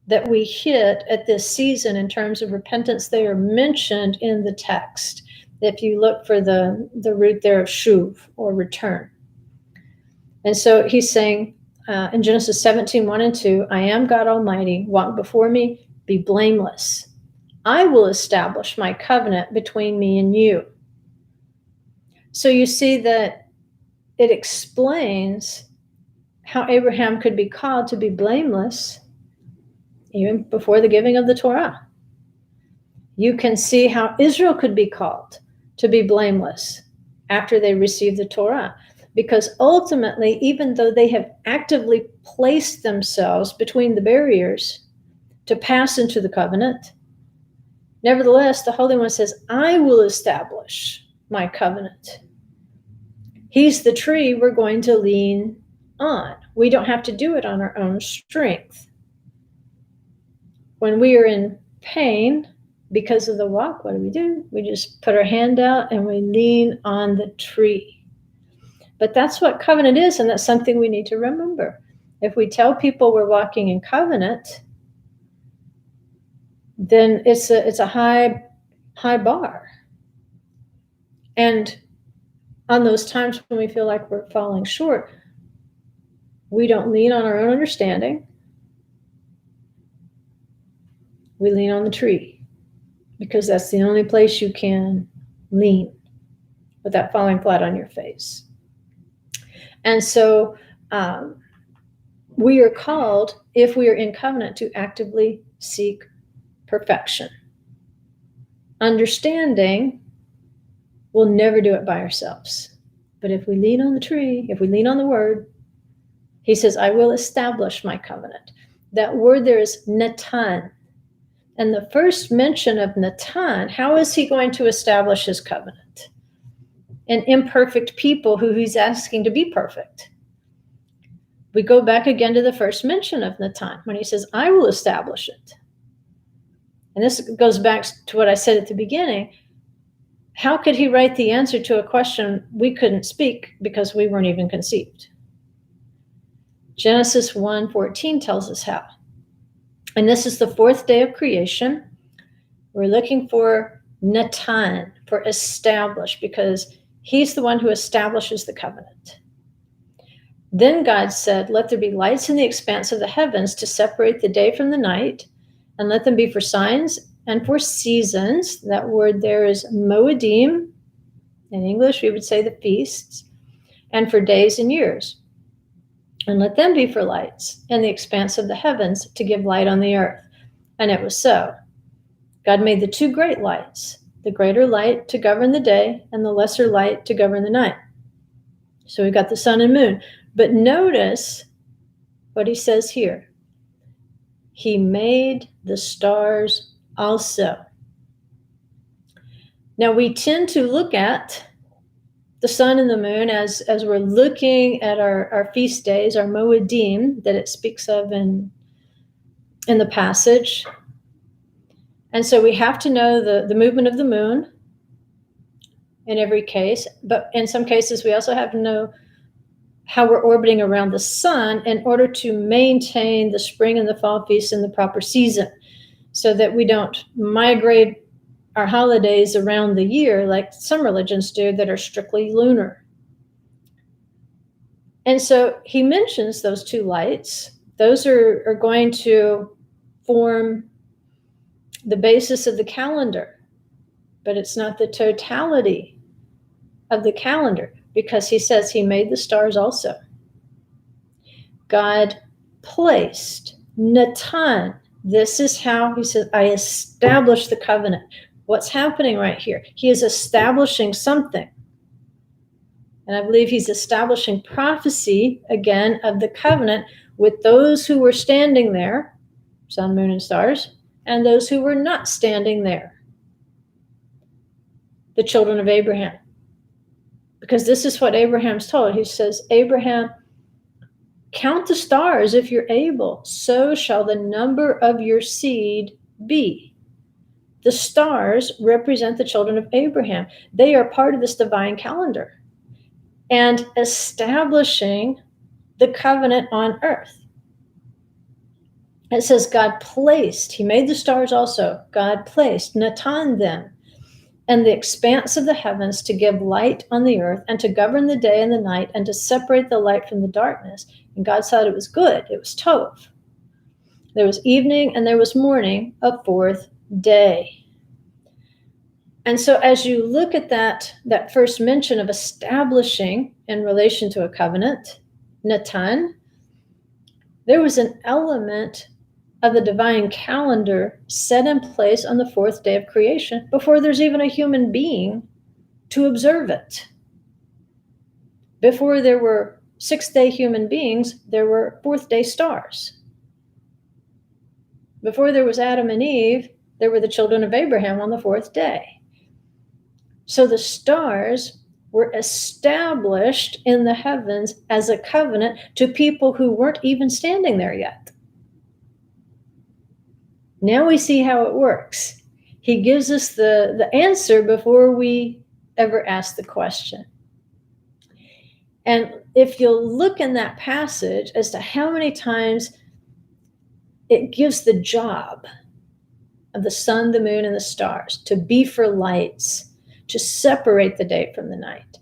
Speaker 1: that we hit at this season in terms of repentance, they are mentioned in the text. If you look for the root there of shuv, or return. And so he's saying in Genesis 17, 1 and 2, I am God Almighty, walk before me, be blameless. I will establish my covenant between me and you. So you see that it explains how Abraham could be called to be blameless even before the giving of the Torah. You can see how Israel could be called to be blameless after they receive the Torah. Because ultimately, even though they have actively placed themselves between the barriers to pass into the covenant, nevertheless, the Holy One says, I will establish my covenant. He's the tree we're going to lean on. We don't have to do it on our own strength. When we are in pain because of the walk, what do? We just put our hand out and we lean on the tree. But that's what covenant is, and that's something we need to remember. If we tell people we're walking in covenant, then it's a high bar. And on those times when we feel like we're falling short, we don't lean on our own understanding. We lean on the tree, because that's the only place you can lean without falling flat on your face. And so we are called, if we are in covenant, to actively seek perfection. Understanding we'll never do it by ourselves. But if we lean on the tree, if we lean on the word, he says, I will establish my covenant. That word there is Natan. And the first mention of Natan, how is he going to establish his covenant? An imperfect people who he's asking to be perfect. We go back again to the first mention of Natan, when he says, I will establish it. And this goes back to what I said at the beginning. How could he write the answer to a question we couldn't speak because we weren't even conceived? Genesis 1:14 tells us how. And this is the fourth day of creation. We're looking for Natan, for establish, because he's the one who establishes the covenant. Then God said, let there be lights in the expanse of the heavens to separate the day from the night, and let them be for signs and for seasons. That word there is moedim. In English, we would say the feasts, and for days and years. And let them be for lights in the expanse of the heavens to give light on the earth. And it was so. God made the two great lights, the greater light to govern the day and the lesser light to govern the night. So we've got the sun and moon. But notice what he says here. He made the stars also. Now we tend to look at the sun and the moon as we're looking at our feast days, our Moedim that it speaks of in the passage. And so we have to know the movement of the moon in every case, but in some cases we also have to know how we're orbiting around the sun in order to maintain the spring and the fall feasts in the proper season, so that we don't migrate our holidays around the year like some religions do that are strictly lunar. And so he mentions those two lights. Those are going to form the basis of the calendar, but it's not the totality of the calendar, because he says he made the stars also. God placed, Natan. This is how he says, I established the covenant. What's happening right here? He is establishing something. And I believe he's establishing prophecy, again, of the covenant with those who were standing there, sun, moon, and stars, and those who were not standing there, the children of Abraham. Because this is what Abraham's told. He says, Abraham, count the stars if you're able, so shall the number of your seed be. The stars represent the children of Abraham. They are part of this divine calendar and establishing the covenant on earth. It says God placed, he made the stars also, God placed, Natan them, and the expanse of the heavens to give light on the earth and to govern the day and the night and to separate the light from the darkness. And God saw it was good. It was Tov. There was evening and there was morning, a fourth day. And so as you look at that first mention of establishing in relation to a covenant, Natan, there was an element of the divine calendar set in place on the fourth day of creation before there's even a human being to observe it. Before there were sixth-day human beings, there were fourth-day stars. Before there was Adam and Eve, there were the children of Abraham on the fourth day. So the stars were established in the heavens as a covenant to people who weren't even standing there yet. Now we see how it works. He gives us the answer before we ever ask the question. And if you'll look in that passage as to how many times it gives the job of the sun, the moon, and the stars to be for lights, to separate the day from the night.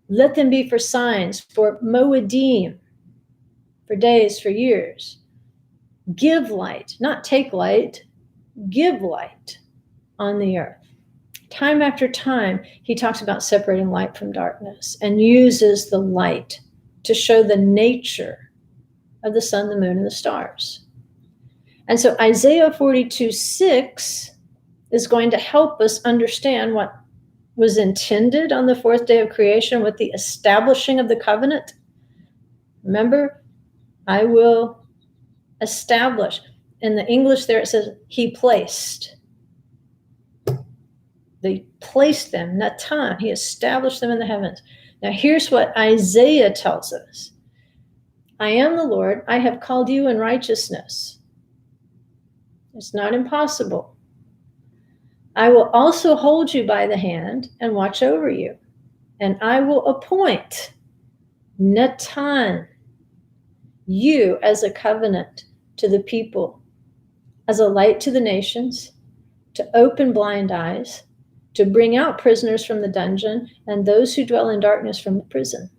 Speaker 1: Let them be for signs, for moedim, for days, for years. Give light, not take light, give light on the earth. Time after time, he talks about separating light from darkness and uses the light to show the nature of the sun, the moon, and the stars. And so Isaiah 42:6 is going to help us understand what was intended on the fourth day of creation with the establishing of the covenant. Remember, I will establish. In the English there it says, he placed. They placed them, Natan, he established them in the heavens. Now here's what Isaiah tells us. I am the Lord, I have called you in righteousness. It's not impossible. I will also hold you by the hand and watch over you. And I will appoint Natan, you as a covenant to the people, as a light to the nations, to open blind eyes, to bring out prisoners from the dungeon and those who dwell in darkness from the prison.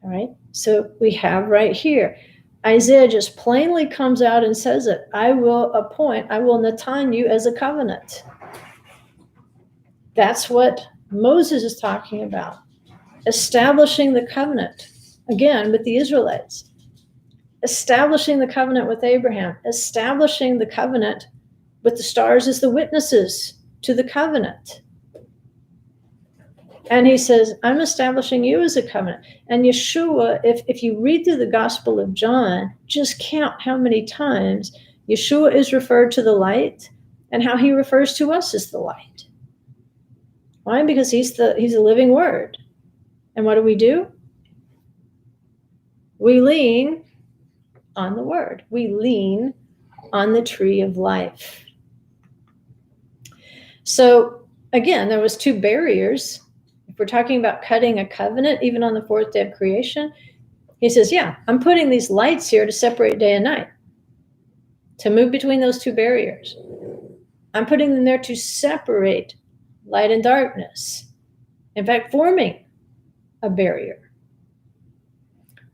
Speaker 1: All right, so we have right here, Isaiah just plainly comes out and says it. I will Natan you as a covenant. That's what Moses is talking about. Establishing the covenant, again, with the Israelites. Establishing the covenant with Abraham. Establishing the covenant with the stars as the witnesses to the covenant. And he says, I'm establishing you as a covenant. And Yeshua, if you read through the Gospel of John, just count how many times Yeshua is referred to the light and how he refers to us as the light. Why? Because he's the living word. And what do? We lean on the word. We lean on the tree of life. So again, there was 2 barriers. If we're talking about cutting a covenant, even on the 4th day of creation, he says, yeah, I'm putting these lights here to separate day and night, to move between those 2 barriers. I'm putting them there to separate light and darkness. In fact, forming a barrier.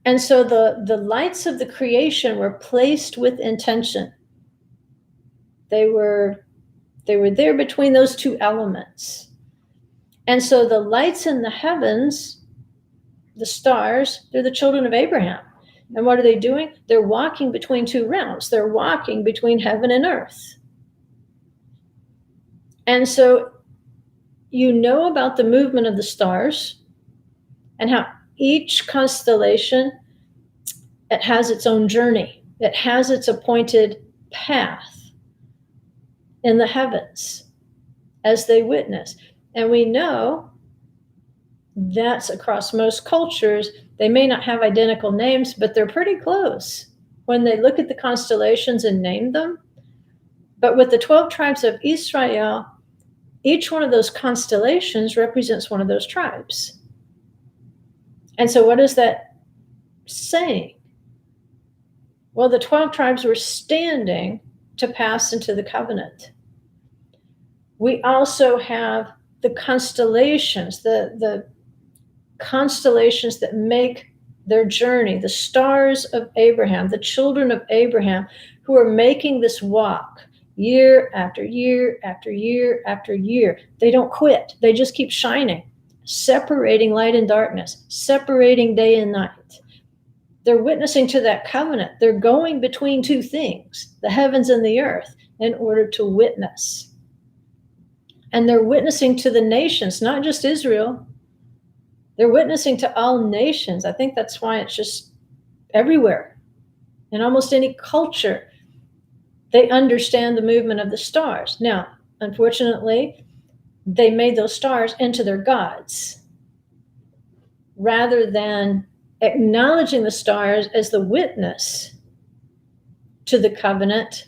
Speaker 1: And so the lights of the creation were placed with intention. They were there between those 2 elements. And so the lights in the heavens, the stars, they're the children of Abraham. And what are they doing? They're walking between 2 realms. They're walking between heaven and earth. And so you know about the movement of the stars and how each constellation, it has its own journey. It has its appointed path in the heavens as they witness. And we know that's across most cultures. They may not have identical names, but they're pretty close when they look at the constellations and name them. But with the 12 tribes of Israel, each one of those constellations represents one of those tribes. And so what is that saying? Well, the 12 tribes were standing to pass into the covenant. We also have the constellations, the constellations that make their journey, the stars of Abraham, the children of Abraham, who are making this walk year after year after year after year. They don't quit. They just keep shining, separating light and darkness, separating day and night. They're witnessing to that covenant. They're going between 2 things, the heavens and the earth, in order to witness. And they're witnessing to the nations, not just Israel. They're witnessing to all nations. I think that's why it's just everywhere. In almost any culture, they understand the movement of the stars. Now, unfortunately, they made those stars into their gods rather than acknowledging the stars as the witness to the covenant.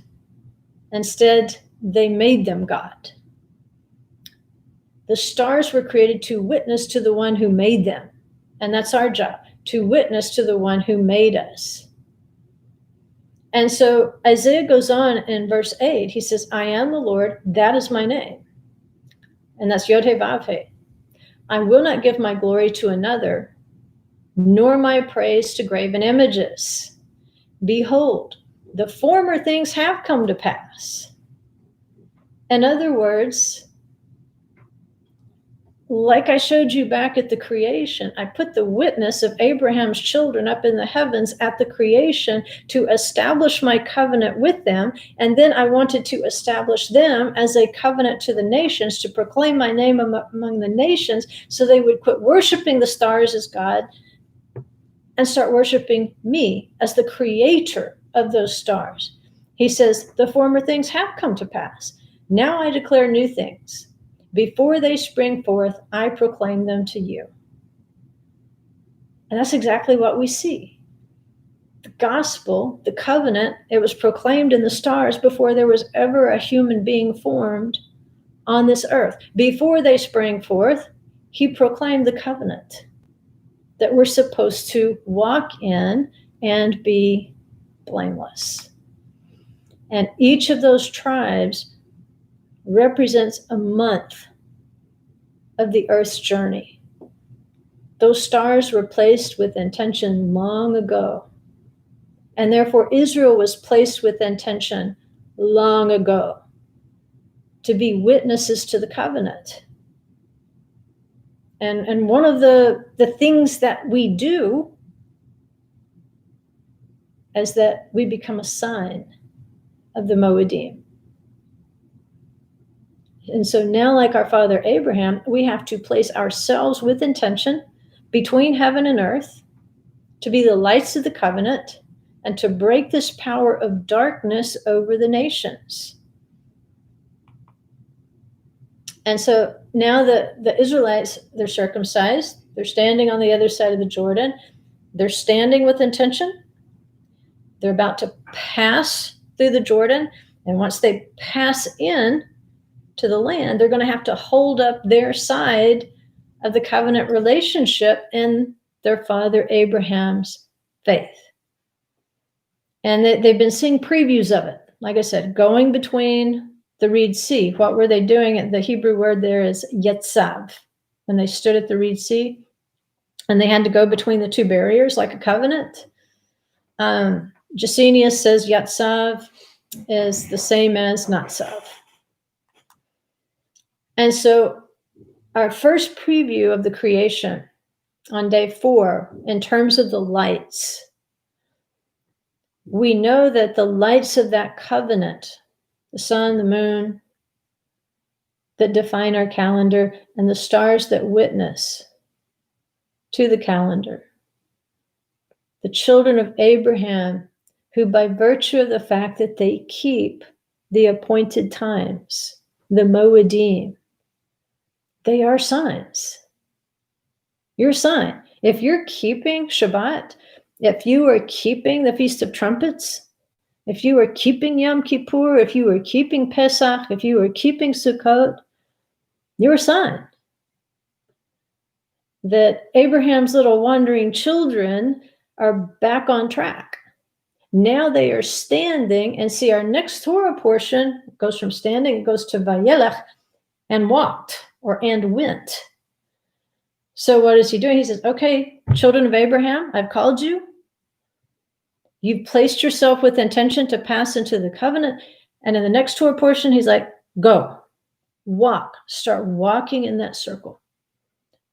Speaker 1: Instead, they made them God. The stars were created to witness to the one who made them. And that's our job, to witness to the one who made us. And so Isaiah goes on in verse 8, he says, I am the Lord, that is my name. And that's Yod-Heh-Vav-Heh. I will not give my glory to another, nor my praise to graven images. Behold, the former things have come to pass. In other words, like I showed you back at the creation, I put the witness of Abraham's children up in the heavens at the creation to establish my covenant with them. And then I wanted to establish them as a covenant to the nations, to proclaim my name among the nations, so they would quit worshiping the stars as God and start worshiping me as the creator of those stars. He says, the former things have come to pass. Now I declare new things. Before they spring forth, I proclaim them to you. And that's exactly what we see. The gospel, the covenant, it was proclaimed in the stars before there was ever a human being formed on this earth. Before they sprang forth, he proclaimed the covenant that we're supposed to walk in and be blameless. And each of those tribes represents a month of the earth's journey. Those stars were placed with intention long ago. And therefore Israel was placed with intention long ago to be witnesses to the covenant. And one of the things that we do is that we become a sign of the Moedim. And so now, like our father Abraham, we have to place ourselves with intention between heaven and earth to be the lights of the covenant and to break this power of darkness over the nations. And so now the Israelites, they're circumcised. They're standing on the other side of the Jordan. They're standing with intention. They're about to pass through the Jordan. And once they pass in to the land, they're going to have to hold up their side of the covenant relationship in their father Abraham's faith. And they've been seeing previews of it. Like I said, going between the Reed Sea. What were they doing? The Hebrew word there is Yetzav. When they stood at the Reed Sea and they had to go between the two barriers like a covenant. Gesenius says Yetzav is the same as Natsav. And so our first preview of the creation on day 4, in terms of the lights, we know that the lights of that covenant, the sun, the moon, that define our calendar, and the stars that witness to the calendar, the children of Abraham, who by virtue of the fact that they keep the appointed times, the Moedim, they are signs. You're a sign. If you're keeping Shabbat, if you are keeping the Feast of Trumpets, if you are keeping Yom Kippur, if you are keeping Pesach, if you are keeping Sukkot, you're a sign that Abraham's little wandering children are back on track. Now they are standing, and see, our next Torah portion goes from standing, it goes to Vayelekh, and walked, and went. So what is he doing? He says, okay, children of Abraham, I've called you. You've placed yourself with intention to pass into the covenant. And in the next Torah portion, he's like, go, walk, start walking in that circle.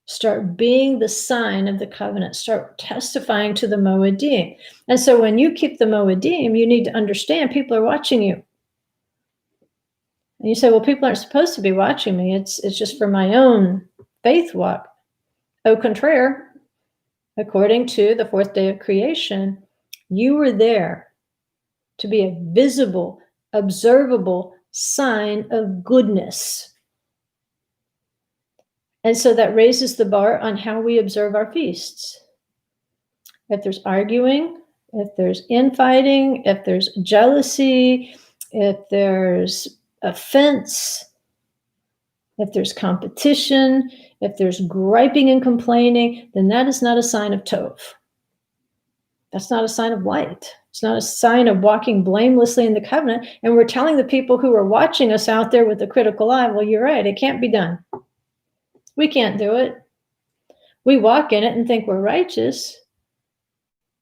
Speaker 1: Start being the sign of the covenant. Start testifying to the Moedim. And so when you keep the Moedim, you need to understand people are watching you. And you say, well, people aren't supposed to be watching me. It's just for my own faith walk. Au contraire, according to the 4th day of creation, you were there to be a visible, observable sign of goodness. And so that raises the bar on how we observe our feasts. If there's arguing, if there's infighting, if there's jealousy, if there's offense, if there's competition, if there's griping and complaining, then that is not a sign of Tov. That's not a sign of light. It's not a sign of walking blamelessly in the covenant. And we're telling the people who are watching us out there with the critical eye, well, you're right, it can't be done. We can't do it. We walk in it and think we're righteous,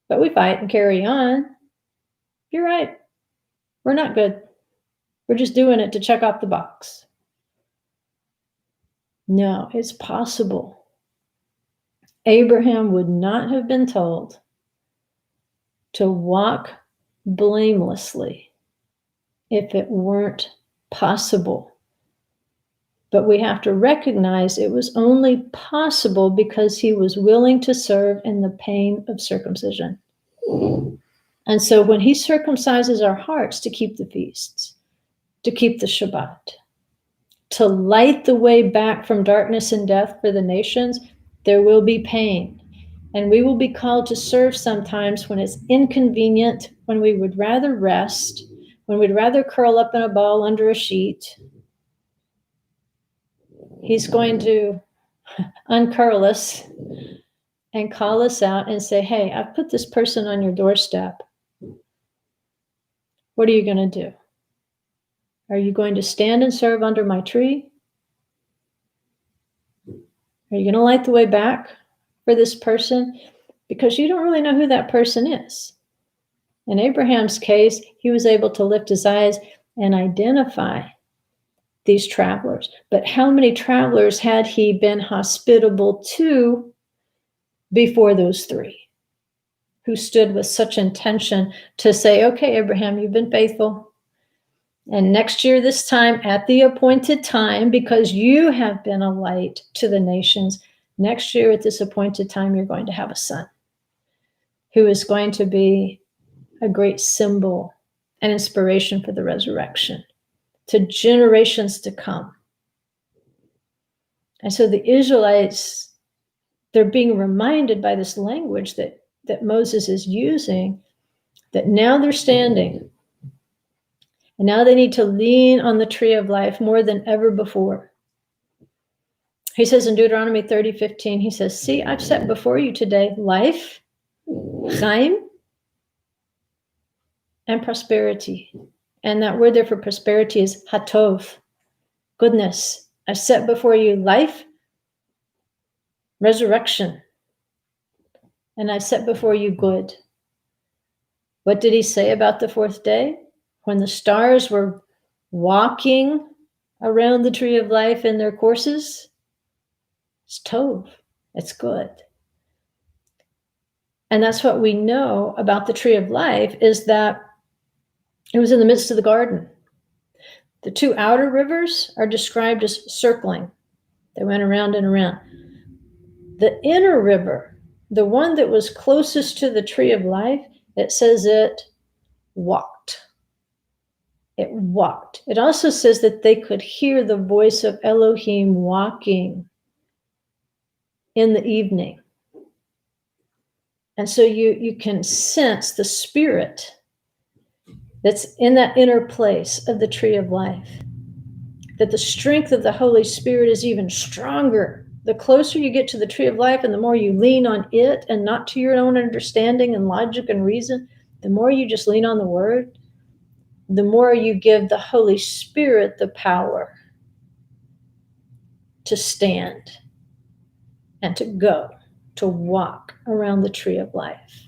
Speaker 1: but we fight and carry on. You're right. We're not good. We're just doing it to check off the box. No, it's possible. Abraham would not have been told to walk blamelessly if it weren't possible. But we have to recognize it was only possible because he was willing to serve in the pain of circumcision. And so when he circumcises our hearts to keep the feasts, to keep the Shabbat, to light the way back from darkness and death for the nations, there will be pain. And we will be called to serve sometimes when it's inconvenient, when we would rather rest, when we'd rather curl up in a ball under a sheet. He's going to uncurl us and call us out and say, hey, I've put this person on your doorstep. What are you going to do? Are you going to stand and serve under my tree? Are you going to light the way back for this person? Because you don't really know who that person is. In Abraham's case, he was able to lift his eyes and identify these travelers. But how many travelers had he been hospitable to before those 3 who stood with such intention to say, okay, Abraham, you've been faithful. And next year, this time, at the appointed time, because you have been a light to the nations, next year at this appointed time, you're going to have a son who is going to be a great symbol and inspiration for the resurrection to generations to come. And so the Israelites, they're being reminded by this language that Moses is using, that now they're standing. And now they need to lean on the tree of life more than ever before. He says in Deuteronomy 30:15, he says, see, I've set before you today life, chaim, and prosperity. And that word there for prosperity is hatov, goodness. I've set before you life, resurrection, and I've set before you good. What did he say about the fourth day? When the stars were walking around the tree of life in their courses, it's tov, it's good. And that's what we know about the tree of life, is that it was in the midst of the garden. The two outer rivers are described as circling. They went around and around. The inner river, the one that was closest to the tree of life, it says it walked. It walked. It also says that they could hear the voice of Elohim walking in the evening. And so you can sense the spirit that's in that inner place of the tree of life, that the strength of the Holy Spirit is even stronger. The closer you get to the tree of life and the more you lean on it and not to your own understanding and logic and reason, the more you just lean on the word, the more you give the Holy Spirit the power to stand and to go, to walk around the tree of life.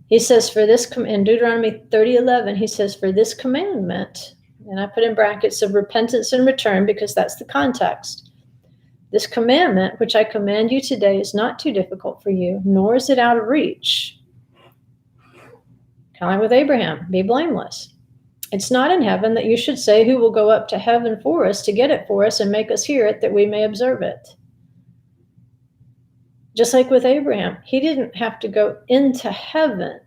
Speaker 1: He says, for this, in Deuteronomy 30:11, he says, for this commandment, and I put in brackets of repentance and return because that's the context. This commandment, which I command you today, is not too difficult for you, nor is it out of reach. Kind of like with Abraham, be blameless. It's not in heaven that you should say, who will go up to heaven for us to get it for us and make us hear it that we may observe it. Just like with Abraham, he didn't have to go into heaven.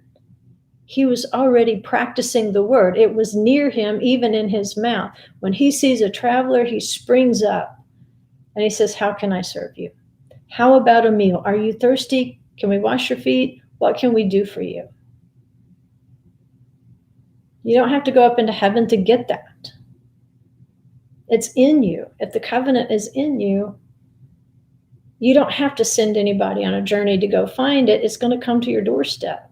Speaker 1: He was already practicing the word. It was near him, even in his mouth. When he sees a traveler, he springs up and he says, how can I serve you? How about a meal? Are you thirsty? Can we wash your feet? What can we do for you? You don't have to go up into heaven to get that. It's in you. If the covenant is in you, you don't have to send anybody on a journey to go find it. It's going to come to your doorstep.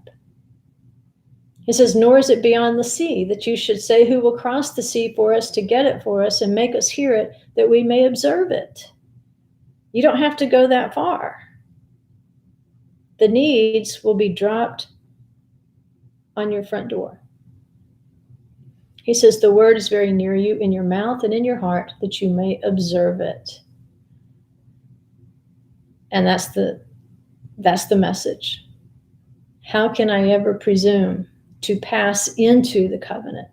Speaker 1: He says, nor is it beyond the sea that you should say, who will cross the sea for us to get it for us and make us hear it that we may observe it. You don't have to go that far. The needs will be dropped on your front door. He says, the word is very near you, in your mouth and in your heart, that you may observe it. And that's the message. How can I ever presume to pass into the covenant?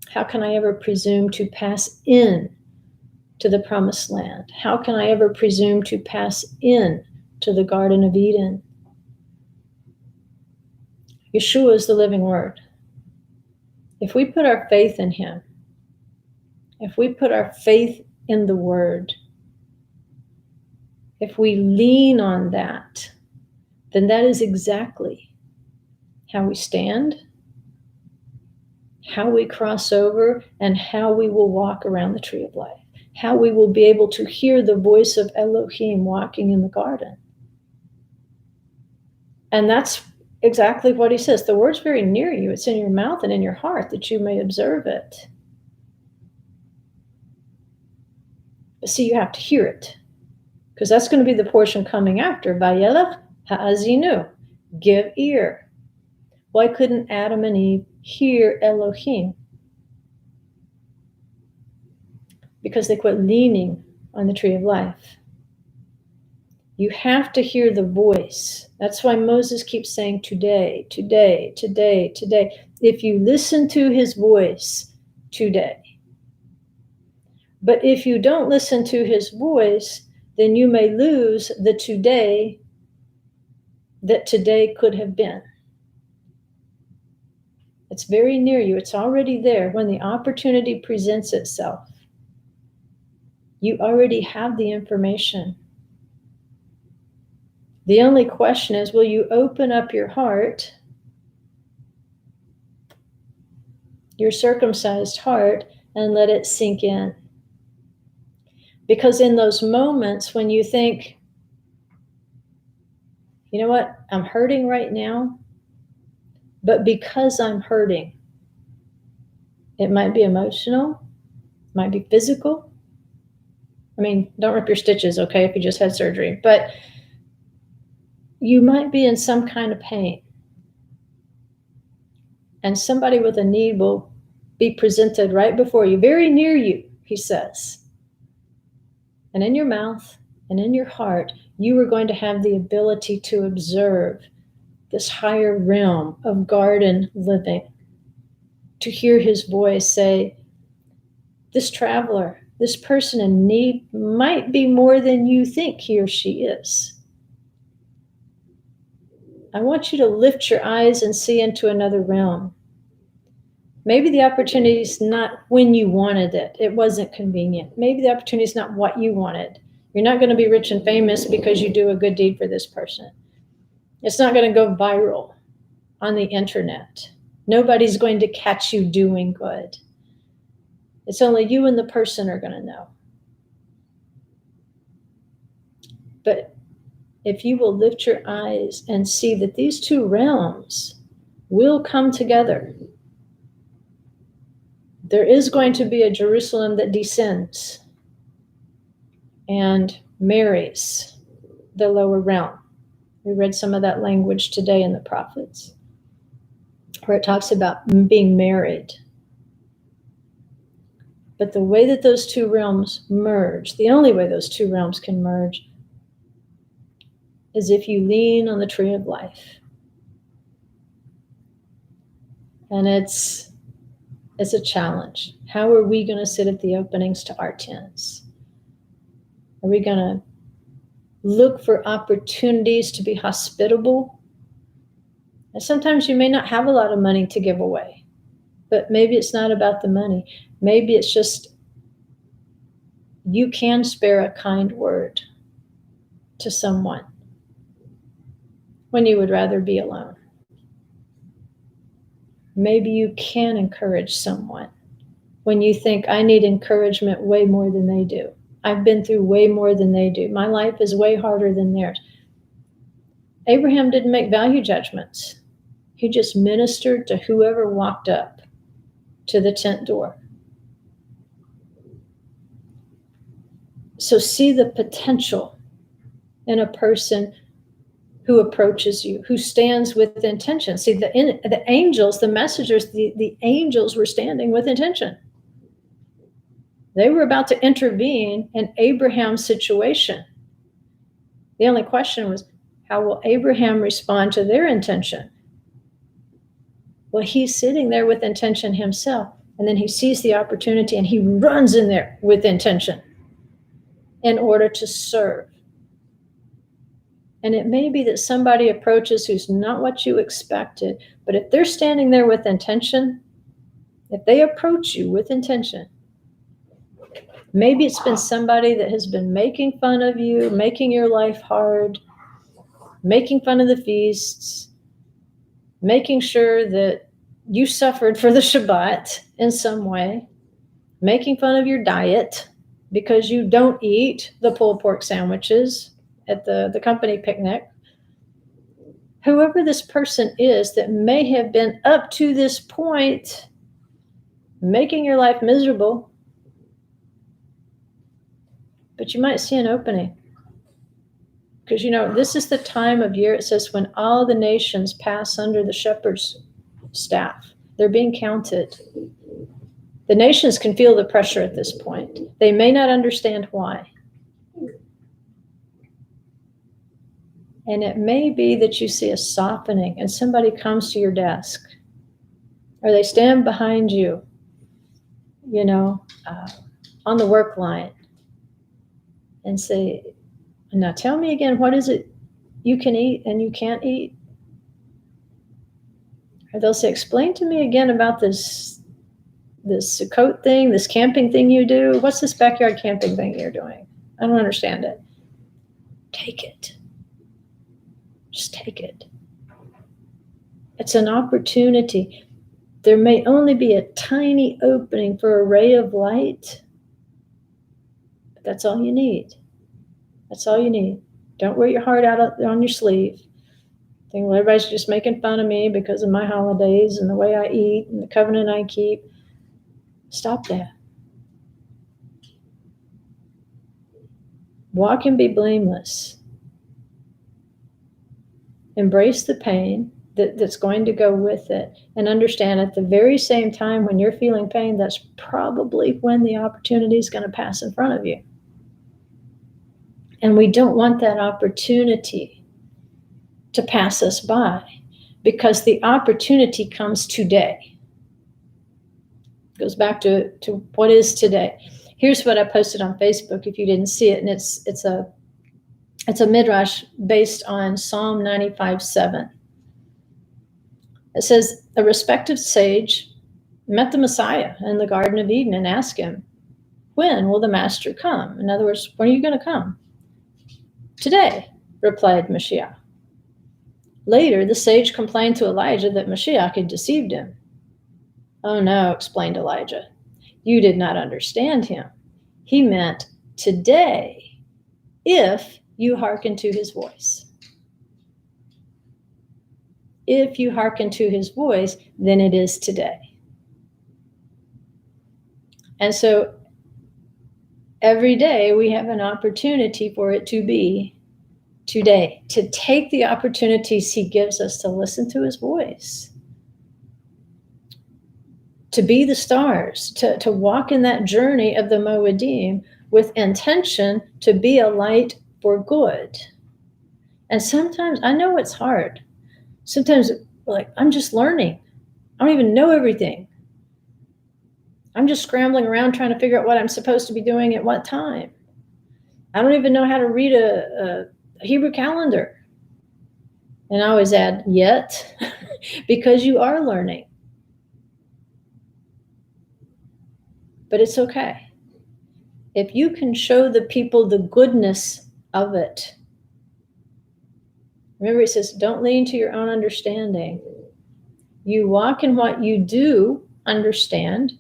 Speaker 1: How can I ever presume to pass in to the promised land? How can I ever presume to pass in to the Garden of Eden? Yeshua is the living word. If we put our faith in him, if we put our faith in the word, if we lean on that, then that is exactly how we stand, how we cross over, and how we will walk around the tree of life, how we will be able to hear the voice of Elohim walking in the garden. And that's exactly what he says. The word's very near you. It's in your mouth and in your heart that you may observe it. But see, you have to hear it, because that's going to be the portion coming after. Vayelekh ha'azinu, give ear. Why couldn't Adam and Eve hear Elohim? Because they quit leaning on the tree of life. You have to hear the voice. That's why Moses keeps saying, today, today, today, today. If you listen to his voice, today. But if you don't listen to his voice, then you may lose the today that today could have been. It's very near you. It's already there when the opportunity presents itself. You already have the information. The only question is, will you open up your heart, your circumcised heart, and let it sink in? Because in those moments when you think, you know what, I'm hurting right now, but because I'm hurting, it might be emotional, it might be physical. I mean, don't rip your stitches, okay, if you just had surgery, but you might be in some kind of pain. And somebody with a need will be presented right before you, very near you, he says. And in your mouth and in your heart, you are going to have the ability to observe this higher realm of garden living, to hear his voice say, this traveler, this person in need might be more than you think he or she is. I want you to lift your eyes and see into another realm. Maybe the opportunity is not when you wanted it. It wasn't convenient. Maybe the opportunity is not what you wanted. You're not going to be rich and famous because you do a good deed for this person. It's not going to go viral on the internet. Nobody's going to catch you doing good. It's only you and the person are going to know. But if you will lift your eyes and see that these two realms will come together, there is going to be a Jerusalem that descends and marries the lower realm. We read some of that language today in the prophets, where it talks about being married. But the way that those two realms merge, the only way those two realms can merge, is if you lean on the tree of life. And it's a challenge. How are we going to sit at the openings to our tents? Are we going to look for opportunities to be hospitable? And sometimes you may not have a lot of money to give away, but maybe it's not about the money. Maybe it's just you can spare a kind word to someone when you would rather be alone. Maybe you can encourage someone when you think, I need encouragement way more than they do. I've been through way more than they do. My life is way harder than theirs. Abraham didn't make value judgments. He just ministered to whoever walked up to the tent door. So see the potential in a person who approaches you, who stands with intention. See, the angels, the messengers, the angels were standing with intention. They were about to intervene in Abraham's situation. The only question was, how will Abraham respond to their intention? Well, he's sitting there with intention himself, and then he sees the opportunity and he runs in there with intention in order to serve. And it may be that somebody approaches who's not what you expected, but if they're standing there with intention, if they approach you with intention, maybe it's been somebody that has been making fun of you, making your life hard, making fun of the feasts, making sure that you suffered for the Shabbat in some way, making fun of your diet because you don't eat the pulled pork sandwiches at the company picnic. Whoever this person is that may have been up to this point making your life miserable, but you might see an opening. Because, this is the time of year, it says, when all the nations pass under the shepherd's staff. They're being counted. The nations can feel the pressure at this point. They may not understand why. And it may be that you see a softening and somebody comes to your desk, or they stand behind you, on the work line and say, now tell me again, what is it you can eat and you can't eat? Or they'll say, explain to me again about this this Sukkot thing, this camping thing you do. What's this backyard camping thing you're doing? I don't understand it. Take it. Just take it. It's an opportunity. There may only be a tiny opening for a ray of light, but that's all you need. That's all you need. Don't wear your heart out on your sleeve. Think, well, everybody's just making fun of me because of my holidays and the way I eat and the covenant I keep. Stop that. Walk and be blameless. Embrace the pain that's going to go with it, and understand at the very same time when you're feeling pain, that's probably when the opportunity is going to pass in front of you. And we don't want that opportunity to pass us by, because the opportunity comes today. It goes back to what is today. Here's what I posted on Facebook if you didn't see it, and it's a midrash based on Psalm 95:7. It says, a respected sage met the Messiah in the Garden of Eden and asked him, when will the master come? In other words, when are you going to come? Today, replied Mashiach. Later, the sage complained to Elijah that Mashiach had deceived him. Oh no, explained Elijah. You did not understand him. He meant today, if you hearken to his voice. If you hearken to his voice, then it is today. And so every day we have an opportunity for it to be today, to take the opportunities he gives us to listen to his voice, to be the stars, to walk in that journey of the Moedim with intention to be a light for good. And sometimes, I know it's hard. Sometimes, like, I'm just learning. I don't even know everything. I'm just scrambling around trying to figure out what I'm supposed to be doing at what time. I don't even know how to read a Hebrew calendar. And I always add, yet, because you are learning. But it's okay. If you can show the people the goodness of it. Remember, it says, don't lean to your own understanding. You walk in what you do understand.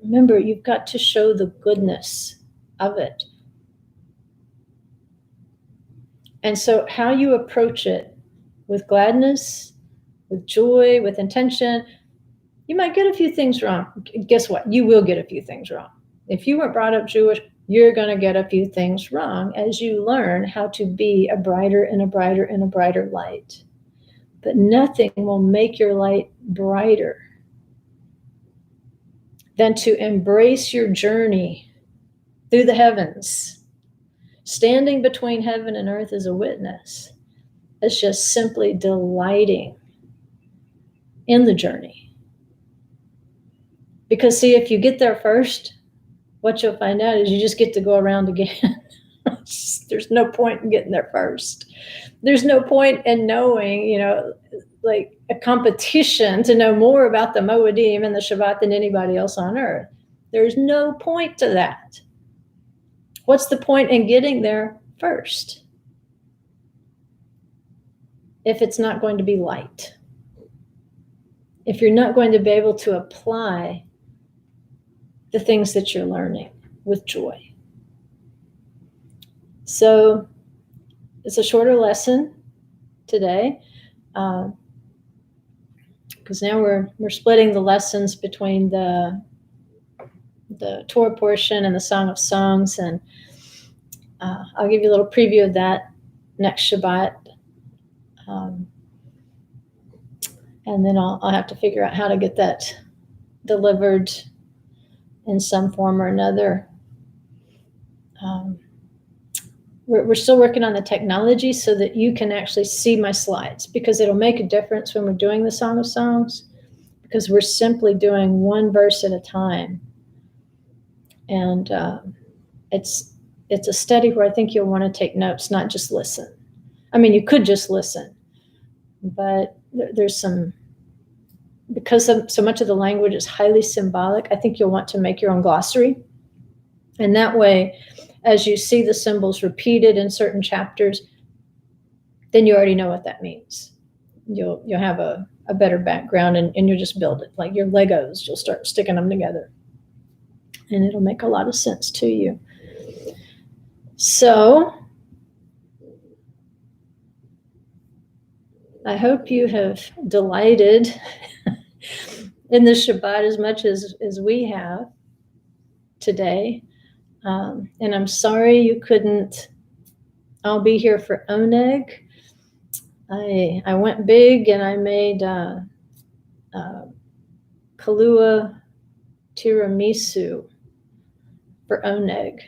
Speaker 1: Remember, you've got to show the goodness of it. And so how you approach it, with gladness, with joy, with intention, you might get a few things wrong. Guess what? You will get a few things wrong. If you weren't brought up Jewish, you're going to get a few things wrong as you learn how to be a brighter and a brighter and a brighter light. But nothing will make your light brighter than to embrace your journey through the heavens. Standing between heaven and earth as a witness. It's just simply delighting in the journey. Because see, if you get there first, what you'll find out is you just get to go around again. There's no point in getting there first. There's no point in knowing, like a competition to know more about the Moedim and the Shabbat than anybody else on earth. There's no point to that. What's the point in getting there first if it's not going to be light? If you're not going to be able to apply the things that you're learning with joy. So it's a shorter lesson today, because now we're splitting the lessons between the Torah portion and the Song of Songs, and I'll give you a little preview of that next Shabbat, and then I'll have to figure out how to get that delivered in some form or another. We're still working on the technology so that you can actually see my slides, because it'll make a difference when we're doing the Song of Songs, because we're simply doing one verse at a time. And it's a study where I think you'll want to take notes, not just listen. I mean, you could just listen, but there's some because so much of the language is highly symbolic, I think you'll want to make your own glossary. And that way, as you see the symbols repeated in certain chapters, then you already know what that means. You'll have a better background, and you'll just build it. Like your Legos, you'll start sticking them together. And it'll make a lot of sense to you. So I hope you have delighted in the Shabbat as much as we have today. And I'm sorry you couldn't all be here for Oneg. I went big and I made Kahlua tiramisu for Oneg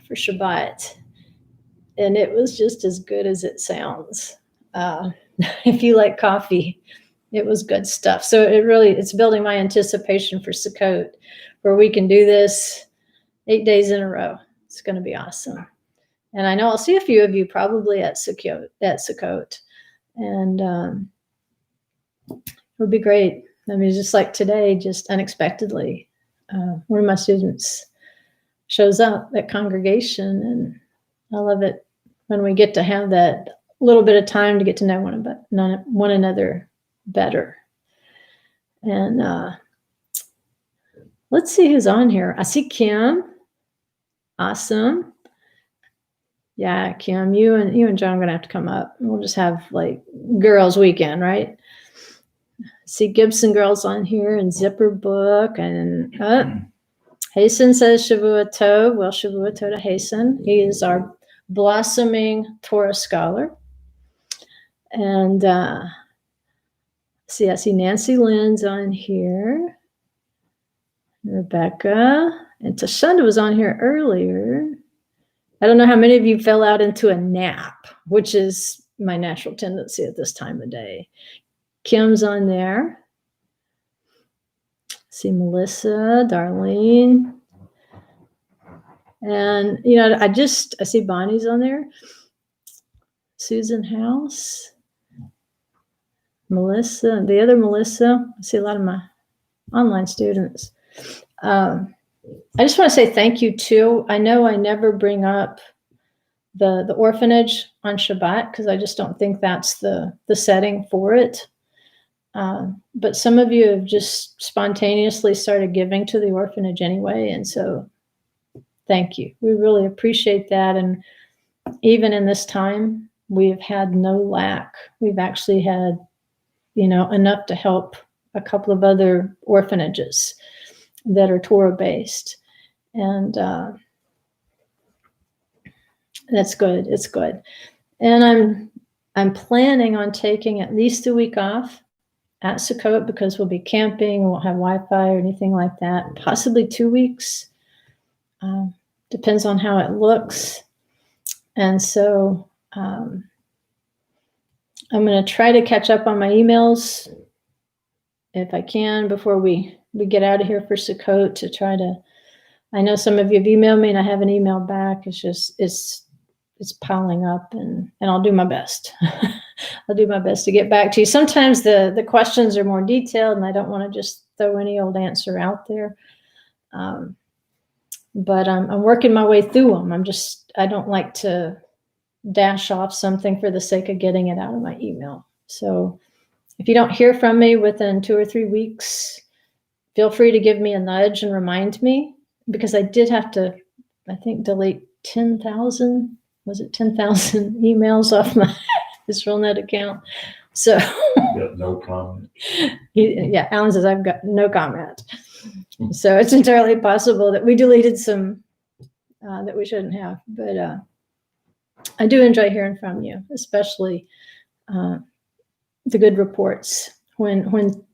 Speaker 1: for Shabbat. And it was just as good as it sounds. If you like coffee, it was good stuff. So it's building my anticipation for Sukkot, where we can do this 8 days in a row. It's going to be awesome. And I know I'll see a few of you probably at Sukkot. And it'll be great. I mean, just like today, just unexpectedly, one of my students shows up at congregation, and I love it when we get to have that little bit of time to get to know one another better. And let's see who's on here. I see Kim. Awesome. Yeah, Kim, you and John are gonna have to come up. We'll just have like girls' weekend, right? See Gibson girls on here, and Zipper Book, and Hasten says Shavua Tov. Well, Shavua Tov to Hasten. He is our blossoming Torah scholar. And I see Nancy Lynn's on here. Rebecca. And Tashunda was on here earlier. I don't know how many of you fell out into a nap, which is my natural tendency at this time of day. Kim's on there. See Melissa, Darlene. And, I see Bonnie's on there. Susan House. Melissa, the other Melissa. I see a lot of my online students. I just want to say thank you too. I know I never bring up the orphanage on Shabbat because I just don't think that's the setting for it. But some of you have just spontaneously started giving to the orphanage anyway. And so thank you. We really appreciate that. And even in this time, we've had no lack. We've actually had, enough to help a couple of other orphanages that are Torah based. And that's good. It's good. And I'm planning on taking at least a week off at Sukkot because we'll be camping, won't have Wi-Fi or anything like that. Possibly 2 weeks. Depends on how it looks. And so I'm going to try to catch up on my emails if I can before we get out of here for Sukkot to try to. I know some of you have emailed me and I haven't emailed back. It's just, it's piling up, and I'll do my best. I'll do my best to get back to you. Sometimes the questions are more detailed and I don't want to just throw any old answer out there. But I'm working my way through them. I don't like to dash off something for the sake of getting it out of my email. So if you don't hear from me within 2 or 3 weeks, feel free to give me a nudge and remind me, because I did have to, I think, delete 10,000 emails off my IsraelNet account. So
Speaker 2: no comment.
Speaker 1: Yeah, Alan says I've got no comment. So it's entirely possible that we deleted some that we shouldn't have. But I do enjoy hearing from you, especially the good reports. When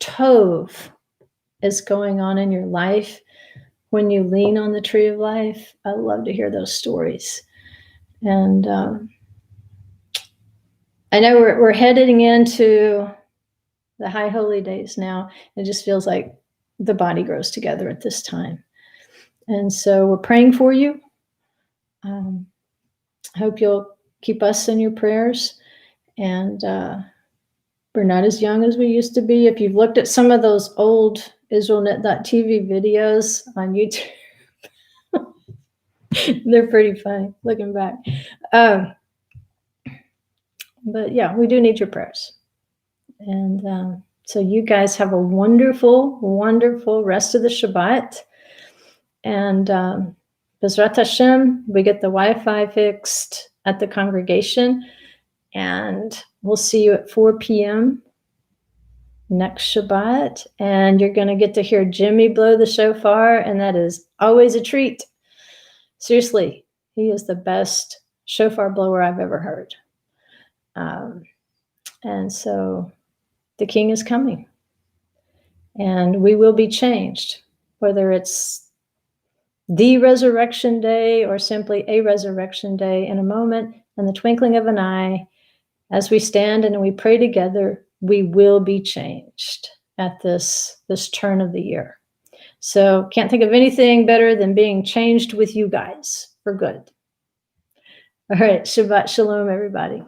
Speaker 1: Tov is going on in your life, when you lean on the tree of life, I love to hear those stories. And I know we're heading into the high holy days now. It just feels like the body grows together at this time. And so we're praying for you. I hope you'll keep us in your prayers and bring We're not as young as we used to be. If you've looked at some of those old IsraelNet.tv videos on YouTube, they're pretty funny looking back. But yeah, we do need your prayers. And so you guys have a wonderful, wonderful rest of the Shabbat. And B'ezrat Hashem, we get the Wi-Fi fixed at the congregation. And we'll see you at 4 p.m. next Shabbat. And you're going to get to hear Jimmy blow the shofar. And that is always a treat. Seriously, he is the best shofar blower I've ever heard. And so the King is coming. And we will be changed, whether it's the resurrection day or simply a resurrection day, in a moment, in the twinkling of an eye. As we stand and we pray together, we will be changed at this turn of the year. So can't think of anything better than being changed with you guys for good. All right, Shabbat Shalom, everybody.